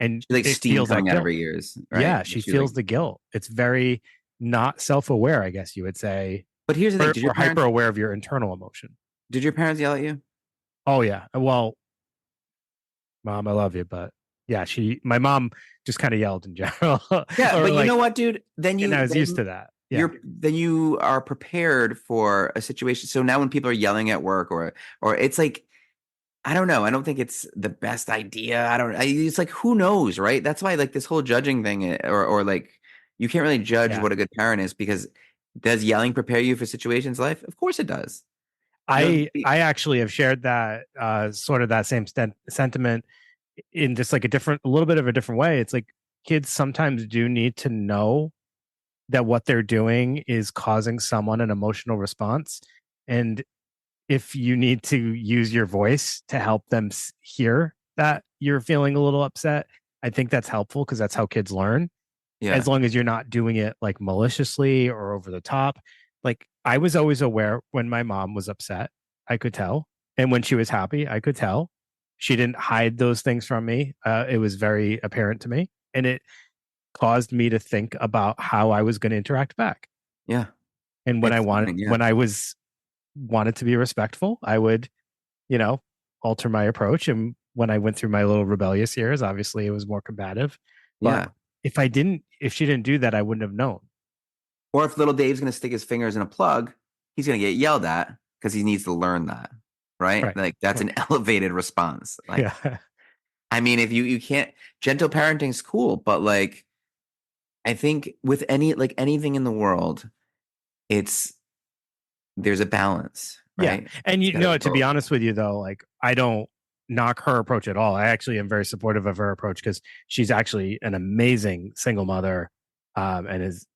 She's like it steam feels that coming out of her guilt. ears, right? Yeah, she She's like, feels the guilt. It's very not self-aware, I guess you would say, but here's the thing. or hyper aware of your internal emotion. Did your parents yell at you? Oh yeah. Well, mom, I love you, but yeah, my mom just kind of yelled in general. Yeah, Or but you like, know what, dude? Then and you I was used then to that. Yeah. then you are prepared for a situation. So now when people are yelling at work or it's like I don't know. I don't think it's the best idea. It's like who knows, right? That's why like this whole judging thing or like you can't really judge Yeah. what a good parent is because does yelling prepare you for situations in life? Of course it does. I actually have shared that sort of that same sentiment in just like a little bit of a different way. It's like kids sometimes do need to know that what they're doing is causing someone an emotional response. And if you need to use your voice to help them hear that you're feeling a little upset, I think that's helpful because that's how kids learn. As Yeah. long as you're not doing it like maliciously or over the top. Like I was always aware when my mom was upset, I could tell. And when she was happy, I could tell. She didn't hide those things from me. It was very apparent to me. And it caused me to think about how I was going to interact back. Yeah. And It's yeah. when I was wanted to be respectful, I would, you know, alter my approach. And when I went through my little rebellious years, obviously it was more combative. But Yeah. if she didn't do that, I wouldn't have known. Or if little Dave's going to stick his fingers in a plug, he's going to get yelled at because he needs to learn that. Right? Right. Like that's Right. an elevated response. Like, Yeah. I mean, if you can't, gentle parenting's cool, but like, I think with anything in the world, it's, there's a balance, Yeah. right? And It's you got to know, be to be both. honest with you though, like I don't knock her approach at all. I actually am very supportive of her approach because she's actually an amazing single mother, and is,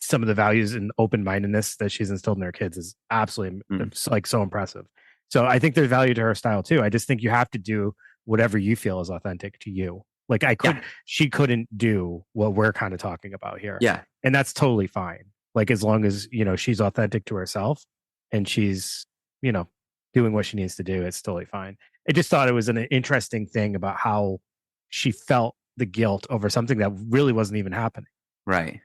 some of the values and open mindedness that she's instilled in her kids is absolutely Mm. like so impressive. So I think there's value to her style too. I just think you have to do whatever you feel is authentic to you. Like Yeah. she couldn't do what we're kind of talking about here. Yeah. And that's totally fine. Like as long as, she's authentic to herself and she's, you know, doing what she needs to do, it's totally fine. I just thought it was an interesting thing about how she felt the guilt over something that really wasn't even happening. Right.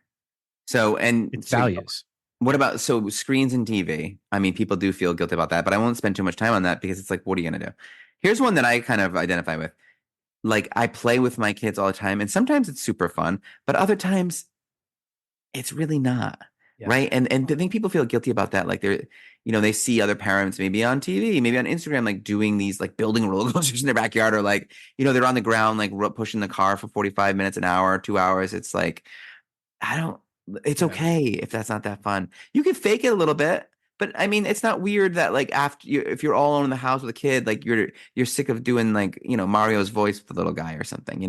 So, It's values. what about, so screens and TV? I mean, people do feel guilty about that, but I won't spend too much time on that because it's like, what are you going to do? Here's one that I kind of identify with. Like, I play with my kids all the time, and sometimes it's super fun, but other times it's really not. Yeah. right? And I think people feel guilty about that. Like they're, they see other parents maybe on TV, maybe on Instagram, like doing these, like building roller coasters in their backyard, or like, they're on the ground, like pushing the car for 45 minutes, an hour, 2 hours. It's like, I don't, it's Yeah. okay if that's not that fun. You can fake it a little bit, but I mean, it's not weird that like after you, if you're all alone in the house with a kid, like you're sick of doing like, Mario's voice with the little guy or something,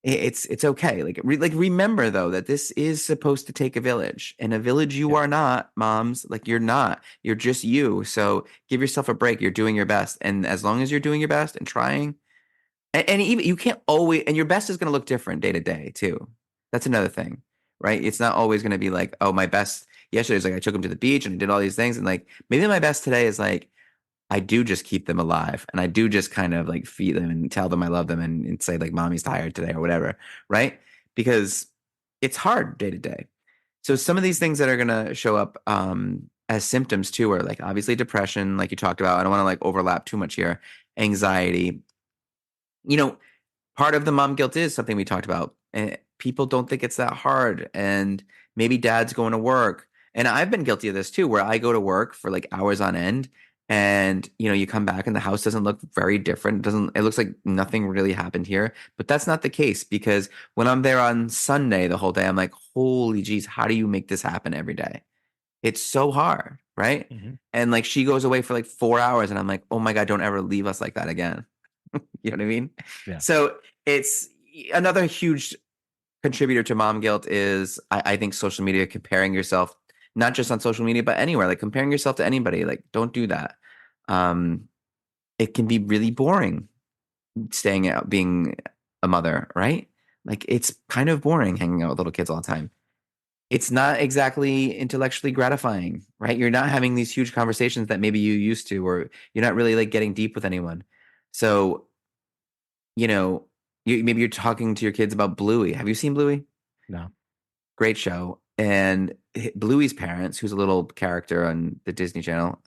it's okay. Like remember though that this is supposed to take a village, and a village you Yeah. are not, moms. Like you're not. You're just you. So give yourself a break. You're doing your best, and as long as you're doing your best and trying, and even you can't always, and your best is going to look different day to day too. That's another thing, right? It's not always going to be like, oh, my best yesterday is like I took him to the beach and I did all these things, and like maybe my best today is like I do just keep them alive, and I do just kind of like feed them and tell them I love them, and say like mommy's tired today or whatever, right? Because it's hard day to day. So some of these things that are gonna show up as symptoms too are like obviously depression, like you talked about. I don't want to like overlap too much here. Anxiety. You know, Part of the mom guilt is something we talked about. And people don't think it's that hard. And maybe dad's going to work. And I've been guilty of this too, where I go to work for like hours on end. And you come back and the house doesn't look very different. It looks like nothing really happened here. But that's not the case, because when I'm there on Sunday the whole day, I'm like, holy geez, how do you make this happen every day? It's so hard, right? Hmm. And like she goes away for like 4 hours and I'm like, oh my God, don't ever leave us like that again. You know what I mean? Yeah. So it's another huge contributor to mom guilt is I think social media, comparing yourself, not just on social media, but anywhere, like comparing yourself to anybody. Like, don't do that. Um, it can be really boring staying out, being a mother, right? Like, it's kind of boring hanging out with little kids all the time. It's not exactly intellectually gratifying, right? You're not having these huge conversations that maybe you used to, or you're not really like getting deep with anyone. So you know, maybe you're talking to your kids about Bluey. Have you seen Bluey? No. Great show. And Bluey's parents, who's a little character on the Disney Channel,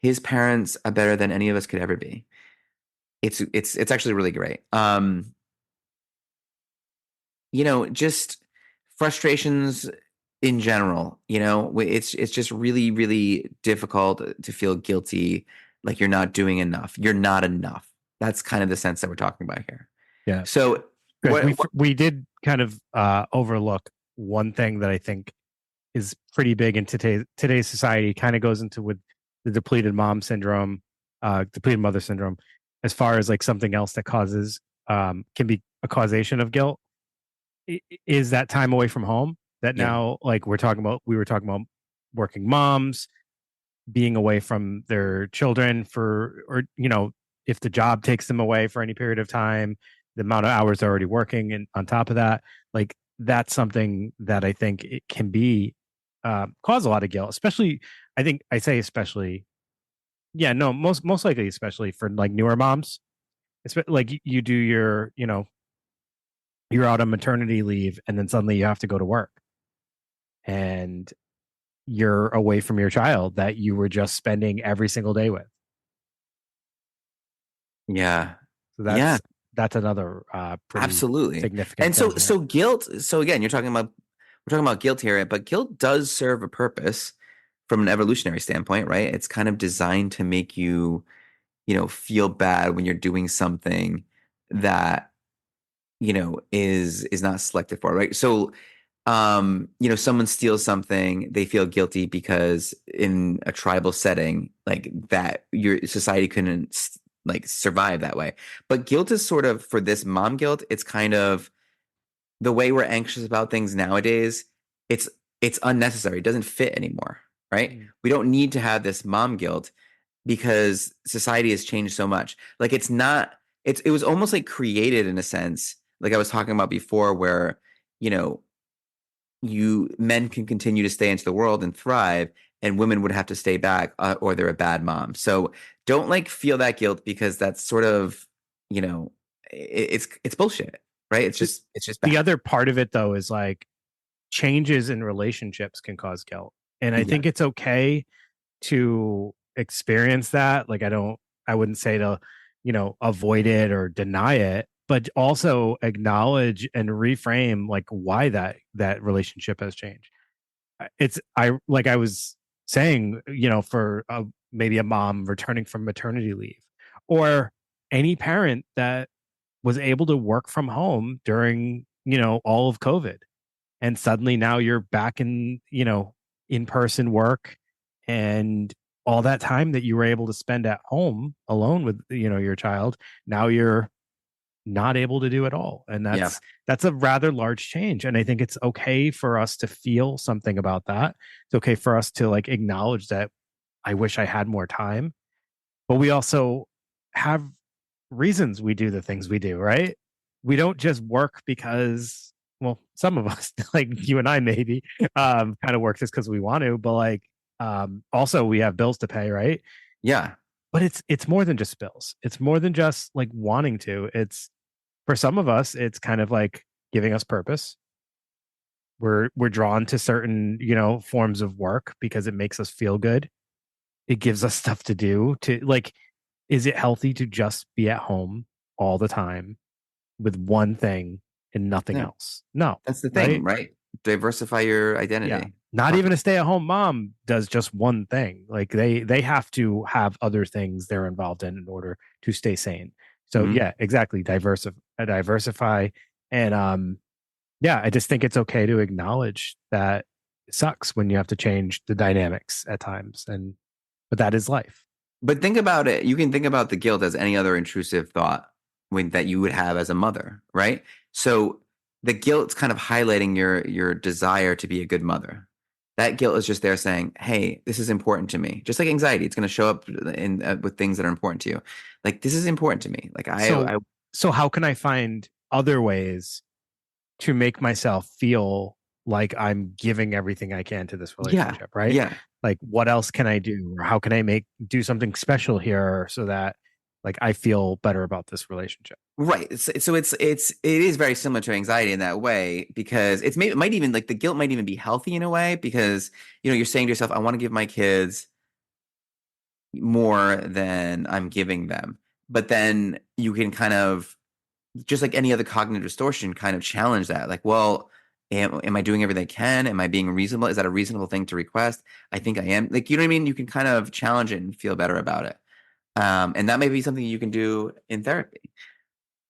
his parents are better than any of us could ever be. It's actually really great. Just frustrations in general. It's just really, really difficult to feel guilty, like you're not doing enough. You're not enough. That's kind of the sense that we're talking about here. Yeah. So Greg, what we did kind of overlook one thing that I think is pretty big in today's society. Kind of goes into with the depleted mom syndrome, depleted mother syndrome, as far as like something else that causes can be a causation of guilt, is that time away from home. That Yeah. now, like we were talking about working moms being away from their children for, or if the job takes them away for any period of time, the amount of hours they're already working, and on top of that, like that's something that I think it can be cause a lot of guilt, especially, I think I say especially, yeah, no, most likely especially for like newer moms. Like you do your, you're out on maternity leave and then suddenly you have to go to work, and you're away from your child that you were just spending every single day with. Yeah. So Yeah, that's another pretty absolutely. significant And so thing here. so guilt, so again, we're talking about guilt here, but guilt does serve a purpose from an evolutionary standpoint, right? It's kind of designed to make you, feel bad when you're doing something that, is not selected for, right? So someone steals something, they feel guilty because in a tribal setting, like that, your society couldn't like survive that way. But guilt is sort of, for this mom guilt, it's kind of the way we're anxious about things nowadays. It's unnecessary. It doesn't fit anymore, right? Mm. We don't need to have this mom guilt because society has changed so much. Like it's not, it was almost like created in a sense, like I was talking about before, where, you know, men can continue to stay into the world and thrive, and women would have to stay back, or they're a bad mom. So don't like feel that guilt, because that's sort of, it's bullshit, right? The, It's just the bad. other part of it though is like changes in relationships can cause guilt. And I Yeah. think it's okay to experience that. Like I wouldn't say to, avoid it or deny it, but also acknowledge and reframe like why that relationship has changed. it's I like I was saying, for maybe a mom returning from maternity leave, or any parent that was able to work from home during all of COVID, and suddenly now you're back in in person work, and all that time that you were able to spend at home alone with your child, now you're not able to do at all. And Yeah. that's a rather large change, and I think it's okay for us to feel something about that. It's okay for us to like acknowledge that I wish I had more time, but we also have reasons we do the things we do, right? We don't just work because, well, some of us like you and I maybe kind of work just because we want to, but like also we have bills to pay, right? Yeah. But it's more than just bills. It's more than just like wanting to. It's for some of us, it's kind of like giving us purpose. We're drawn to certain, forms of work because it makes us feel good. It gives us stuff to do. To like, is it healthy to just be at home all the time with one thing and nothing Yeah. else? No, That's the thing, right? right? Diversify your Yeah. identity. Not Talk even a stay-at-home mom does just one thing. Like they have to have other things they're involved in order to stay sane. So Mhm. yeah, exactly. Diversify, and yeah, I just think it's okay to acknowledge that it sucks when you have to change the dynamics at times, and but that is life. But think about it. You can think about the guilt as any other intrusive thought that you would have as a mother, right? So the guilt's kind of highlighting your desire to be a good mother. That guilt is just there saying, "Hey, this is important to me." Just like anxiety, it's going to show up in with things that are important to you. Like this is important to me. Like I So how can I find other ways to make myself feel like I'm giving everything I can to this yeah, relationship, right? yeah. Like what else can I do, or how can I do something special here so that like I feel better about this relationship? Right. So it is very similar to anxiety in that way because it might even like the guilt might even be healthy in a way because you're saying to yourself, I want to give my kids more than I'm giving them. But then you can kind of just like any other cognitive distortion, kind of challenge that. Like, well, am I doing everything I can? Am I being reasonable? Is that a reasonable thing to request? I think I am. Like, you know what I mean? You can kind of challenge it and feel better about it. And that may be something you can do in therapy.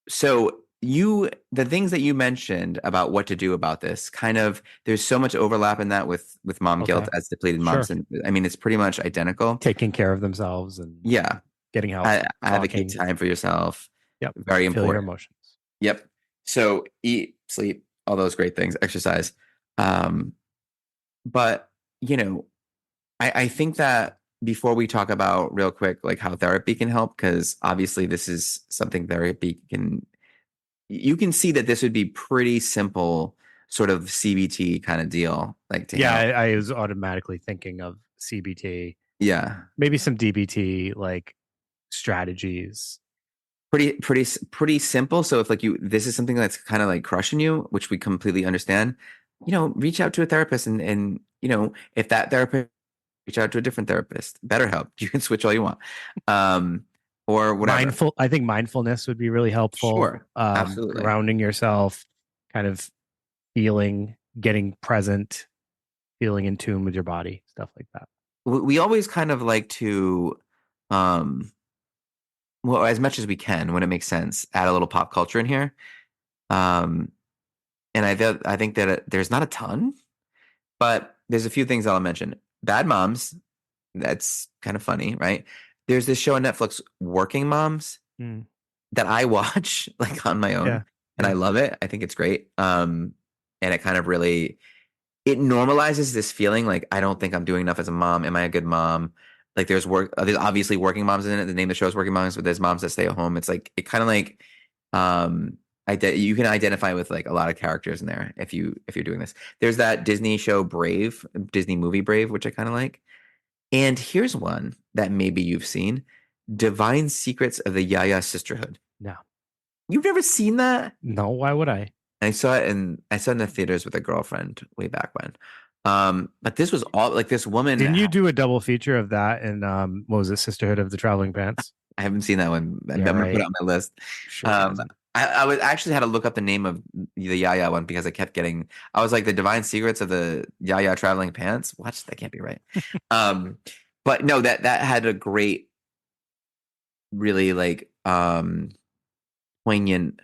So the things that you mentioned about what to do about this, kind of, there's so much overlap in that with mom guilt Okay, as depleted moms, sure. and I mean it's pretty much identical. Taking care of themselves and Yeah, getting help, advocate talking. time for yourself, Yep. very Feel your important. emotions. Yep. So eat, sleep, all those great things, exercise. Um, but you know, I think that before we talk about real quick like how therapy can help, because obviously this is something therapy can, you can see that this would be pretty simple sort of CBT kind of deal, like to Yeah, help. I was automatically thinking of CBT, Yeah. maybe some DBT like strategies. Pretty simple. So if like this is something that's kind of like crushing you, which we completely understand, reach out to a therapist and if that therapist, reach out to a different therapist. BetterHelp. You can switch all you want. Um, or whatever. I think mindfulness would be really helpful. Sure. Absolutely. Grounding yourself, kind of feeling, getting present, feeling in tune with your body, stuff like that. We always kind of like to, um, well, as much as we can when it makes sense, add a little pop culture in here. Um, and I think that there's not a ton, but there's a few things I'll mention. Bad Moms, that's kind of funny, right? There's this show on Netflix, Working Moms, Mm, that I watch like on my yeah, own, and I yeah. love it. I think it's great. And it kind of really it normalizes this feeling like I don't think I'm doing enough as a mom. Am I a good mom? Like there's obviously working moms in it. The name of the show is Working Moms, but there's moms that stay at home. It's like it kind of like um you can identify with like a lot of characters in there if you're doing this. There's that Disney show Brave, Disney movie Brave, which I kind of like. And here's one that maybe you've seen, Divine Secrets of the Yaya Sisterhood. No, You've never seen that? no. Why would I? I saw it in the theaters with a girlfriend way back when. But this was all like this woman. Didn't you do a double feature of that in what was it, Sisterhood of the Traveling Pants? I haven't seen that one. I'm Yeah, gonna put it right. on my list. Sure Um, wasn't. I was actually had to look up the name of the Yaya one because I was like the Divine Secrets of the Yaya Traveling Pants. What? That can't be right. Um, but no, that had a great, really like poignant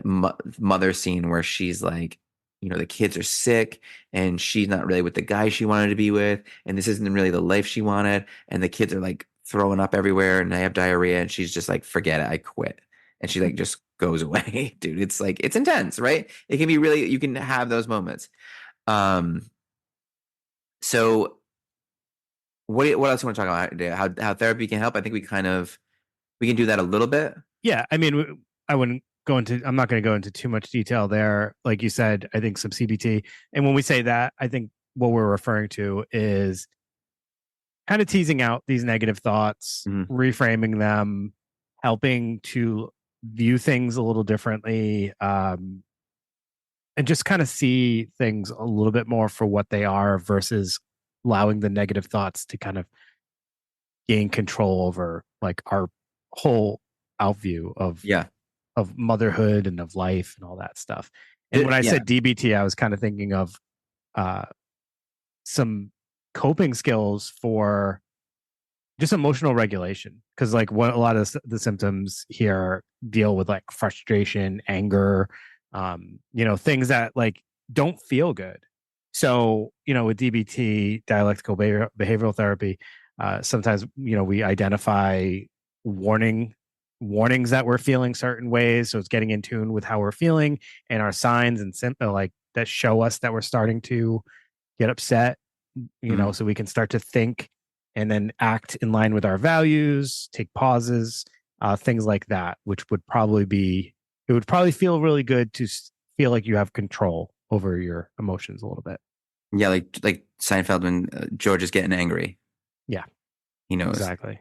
mother scene where she's like, the kids are sick and she's not really with the guy she wanted to be with, and this isn't really the life she wanted, and the kids are like throwing up everywhere and they have diarrhea, and she's just like, forget it, I quit. And she like just goes away. Dude, it's like, it's intense, right? It can be really, you can have those moments. Um, so what else you want to talk about? How therapy can help? I think we can do that a little bit. Yeah, I mean, I wouldn't go into. I'm not going to go into too much detail there. Like you said, I think some CBT. And when we say that, I think what we're referring to is kind of teasing out these negative thoughts, Mhm. reframing them, helping to view things a little differently, and just kind of see things a little bit more for what they are versus allowing the negative thoughts to kind of gain control over like our whole outview Yeah. of motherhood and of life and all that stuff. And when I Yeah. said DBT, I was kind of thinking of uh, some coping skills for just emotional regulation, because like what a lot of the symptoms here deal with like frustration, anger, things that like don't feel good. So with DBT, dialectical behavioral therapy, sometimes we identify warning warnings that we're feeling certain ways, so it's getting in tune with how we're feeling and our signs and like that show us that we're starting to get upset, Mhm. so we can start to think and then act in line with our values, take pauses, things like that, which it would probably feel really good to feel like you have control over your emotions a little bit. Yeah, like Seinfeld when George is getting angry, Yeah, he knows. exactly.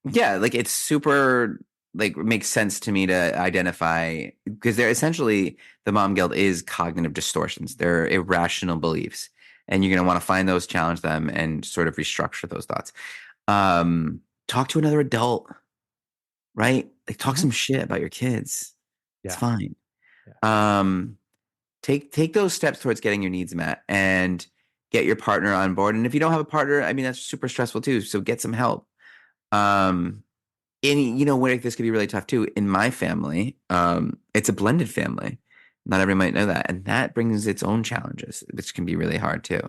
Yeah, like it's super, like, makes sense to me to identify, because they're essentially, the mom guilt is cognitive distortions. They're irrational beliefs, and you're going to want to find those, challenge them, and sort of restructure those thoughts. Talk to another adult, right? Like, talk Mhm. some shit about your kids. It's Yeah, fine. yeah, Um, take those steps towards getting your needs met and get your partner on board. And if you don't have a partner, I mean, that's super stressful too. So get some help. Um, where this could be really tough too. In my family, it's a blended family. Not everyone might know that, and that brings its own challenges, which can be really hard too.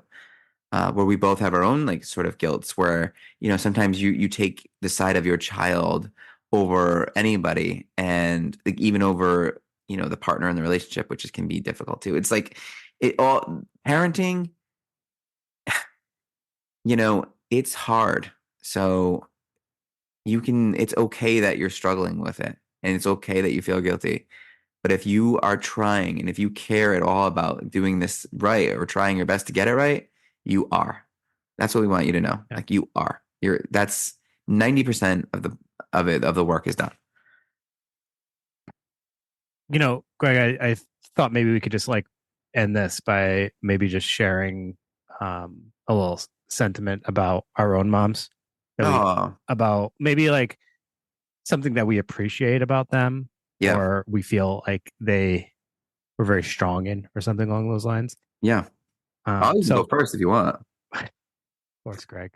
Where we both have our own like sort of guilts, where sometimes you take the side of your child over anybody, and like even over the partner in the relationship, which can be difficult too. It's like it all parenting. It's hard. So it's okay that you're struggling with it, and it's okay that you feel guilty. But if you are trying, and if you care at all about doing this right, or trying your best to get it right, you are. That's what we want you to know. yeah. Like, you are. That's 90% of the work is done. Greg, I thought maybe we could just like end this by maybe just sharing a little sentiment about our own moms Oh, about maybe like something that we appreciate about them, yeah. or we feel like they were very strong in, or something along those lines. Yeah. I'll even So, go first if you want. of course, Greg.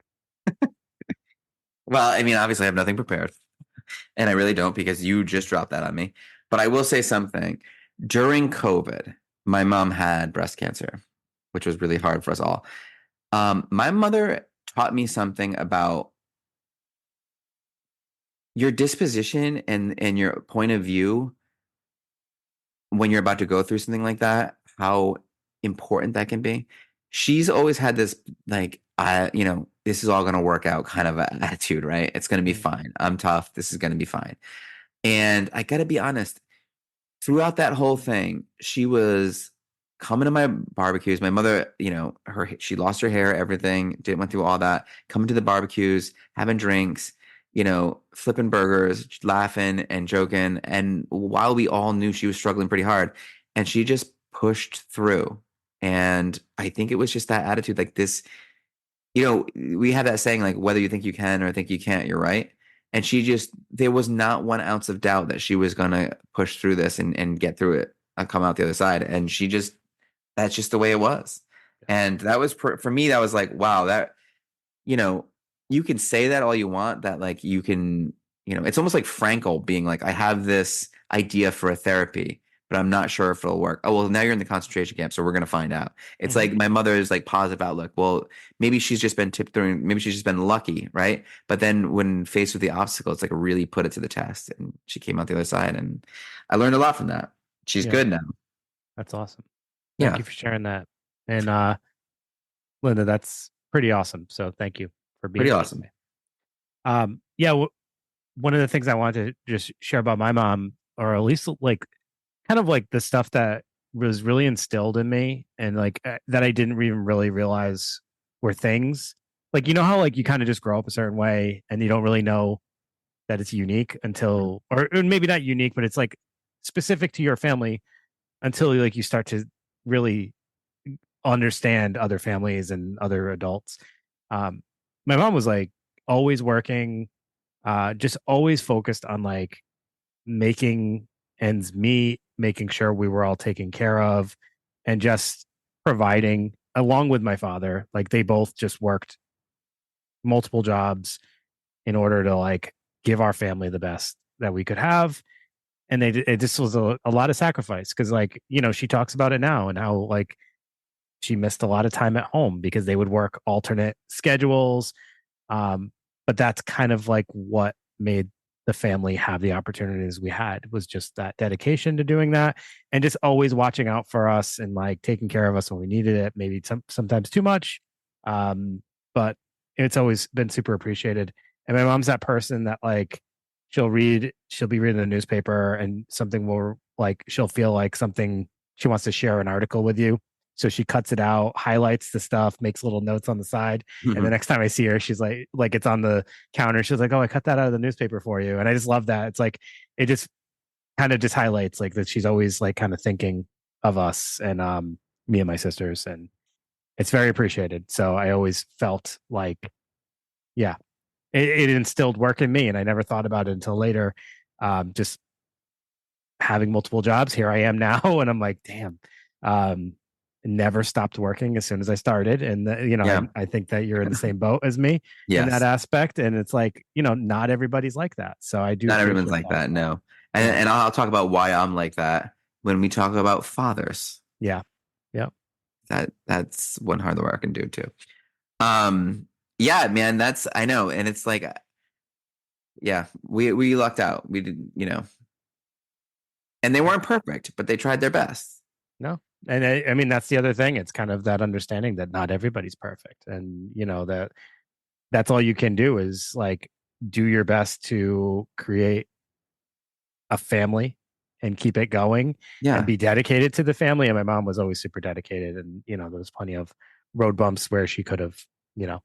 Well, I mean, obviously I have nothing prepared, and I really don't, because you just dropped that on me. But I will say something. During COVID, my mom had breast cancer, which was really hard for us all. My mother taught me something about your disposition and your point of view when you're about to go through something like that, how important that can be. She's always had this, like, this is all going to work out kind of attitude, right? It's going to be Mm. fine. I'm tough. This is going to be fine. And I got to be honest, throughout that whole thing, she was coming to my barbecues. My mother, she lost her hair, everything, went through all that, coming to the barbecues, having drinks, flipping burgers, laughing and joking. And while we all knew she was struggling pretty hard, and she just pushed through. And I think it was just that attitude, like this, we have that saying, like, whether you think you can or think you can't, you're right. And there was not 1 ounce of doubt that she was going to push through this and get through it and come out the other side. And that's just the way it was. And that was, for me, that was like, wow, that, you can say that all you want, that like you can, it's almost like Frankel being like, I have this idea for a therapy, but I'm not sure if it'll work. Oh, well, now you're in the concentration camp, so we're going to find out. It's like my mother's like positive outlook. Well, maybe she's just been tipped through, maybe she's just been lucky, right? But then when faced with the obstacle, it's like really put it to the test, and she came out the other side, and I learned a lot from that. She's good now. That's awesome. Yeah. Thank you for sharing that. And Linda, that's pretty awesome. So thank you for being Pretty awesome. One of the things I wanted to just share about my mom, or at least like kind of like the stuff that was really instilled in me, and like that I didn't even really realize were things. Like, how like you kind of just grow up a certain way and you don't really know that it's unique until, or maybe not unique, but it's like specific to your family until like you start to really understand other families and other adults. My mom was like always working, just always focused on like making ends meet, making sure we were all taken care of, and just providing along with my father. Like they both just worked multiple jobs in order to like give our family the best that we could have. And it just was a lot of sacrifice because like, she talks about it now and how like she missed a lot of time at home because they would work alternate schedules. But that's kind of like what made the family have the opportunities we had, was just that dedication to doing that and just always watching out for us and like taking care of us when we needed it, maybe sometimes too much. But it's always been super appreciated. And my mom's that person that like she'll be reading the newspaper and something will like, she'll feel like something, she wants to share an article with you. So she cuts it out, highlights the stuff, makes little notes on the side. Mm-hmm. And the next time I see her, she's like it's on the counter. She's like, oh, I cut that out of the newspaper for you. And I just love that. It's like, it just kind of just highlights like that she's always like kind of thinking of us and me and my sisters. And it's very appreciated. So I always felt like, yeah, it instilled work in me. And I never thought about it until later. Just having multiple jobs, here I am now. And I'm like, damn. Never stopped working as soon as I started. And, I think that you're in the same boat as me in that aspect. And it's like, not everybody's like that. So I do. Not everyone's like that. No. And I'll talk about why I'm like that when we talk about fathers. Yeah. Yeah. That's one hard work I can do too. Yeah, man, I know. And it's like, yeah, we lucked out. We did, and they weren't perfect, but they tried their best. No. And I mean, that's the other thing. It's kind of that understanding that not everybody's perfect. And, that's all you can do is like do your best to create a family and keep it going and be dedicated to the family. And my mom was always super dedicated. And, there was plenty of road bumps where she could have, been.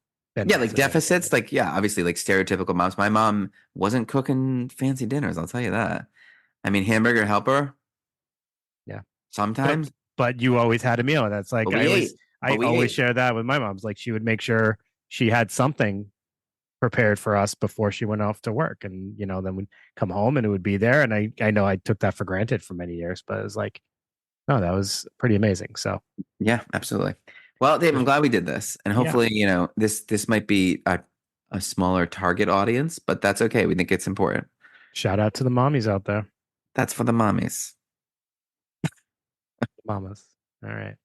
Yeah, like deficits. Like, yeah, obviously like stereotypical moms. My mom wasn't cooking fancy dinners. I'll tell you that. I mean, hamburger helper. Yeah. Sometimes. But you always had a meal. And that's like, I always share that with my mom's. Like she would make sure she had something prepared for us before she went off to work. And, then we'd come home and it would be there. And I know I took that for granted for many years, but it was like, no, that was pretty amazing. So yeah, absolutely. Well, Dave, I'm glad we did this. And hopefully, this might be a smaller target audience, but that's okay. We think it's important. Shout out to the mommies out there. That's for the mommies. Mamas. All right.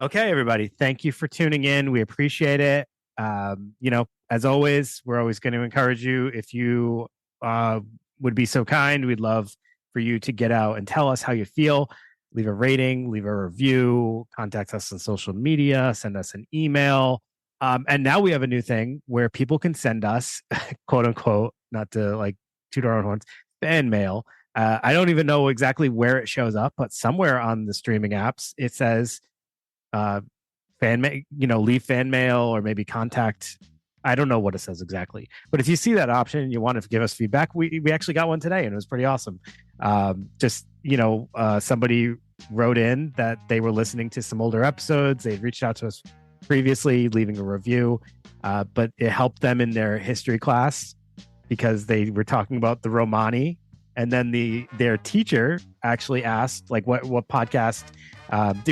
Okay, everybody. Thank you for tuning in. We appreciate it. As always, we're always going to encourage you. If you would be so kind, we'd love for you to get out and tell us how you feel. Leave a rating, leave a review, contact us on social media, send us an email. And now we have a new thing where people can send us, quote unquote, not to like toot our own horns, fan mail. I don't even know exactly where it shows up, but somewhere on the streaming apps, it says leave fan mail or maybe contact. I don't know what it says exactly, but if you see that option and you want to give us feedback, we actually got one today and it was pretty awesome. Somebody wrote in that they were listening to some older episodes. They'd reached out to us previously, leaving a review, but it helped them in their history class because they were talking about the Romani, and then their teacher actually asked, like, what podcast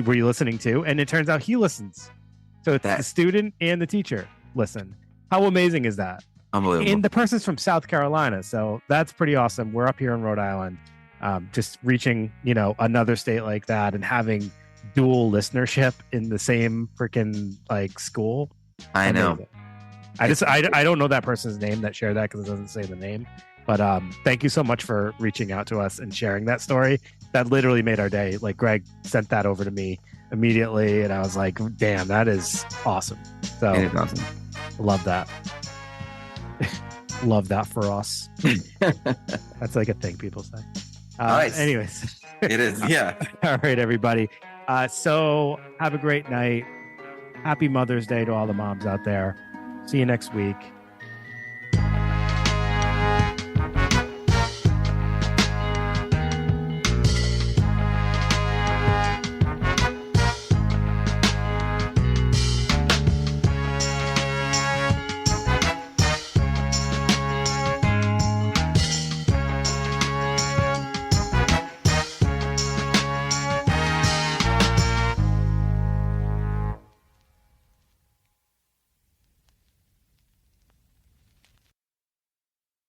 were you listening to? And it turns out he listens. So it's the student and the teacher listen. How amazing is that? Unbelievable. And the person's from South Carolina, so that's pretty awesome. We're up here in Rhode Island, just reaching, another state like that and having dual listenership in the same freaking like school. I know. I don't know that person's name that shared that because it doesn't say the name. But thank you so much for reaching out to us and sharing that story. That literally made our day. Like Greg sent that over to me immediately, and I was like, "Damn, that is awesome!" So it is awesome. Love that. Love that for us. That's like a thing people say. Nice. Anyways, it is. Yeah. All right, everybody. So have a great night. Happy Mother's Day to all the moms out there. See you next week.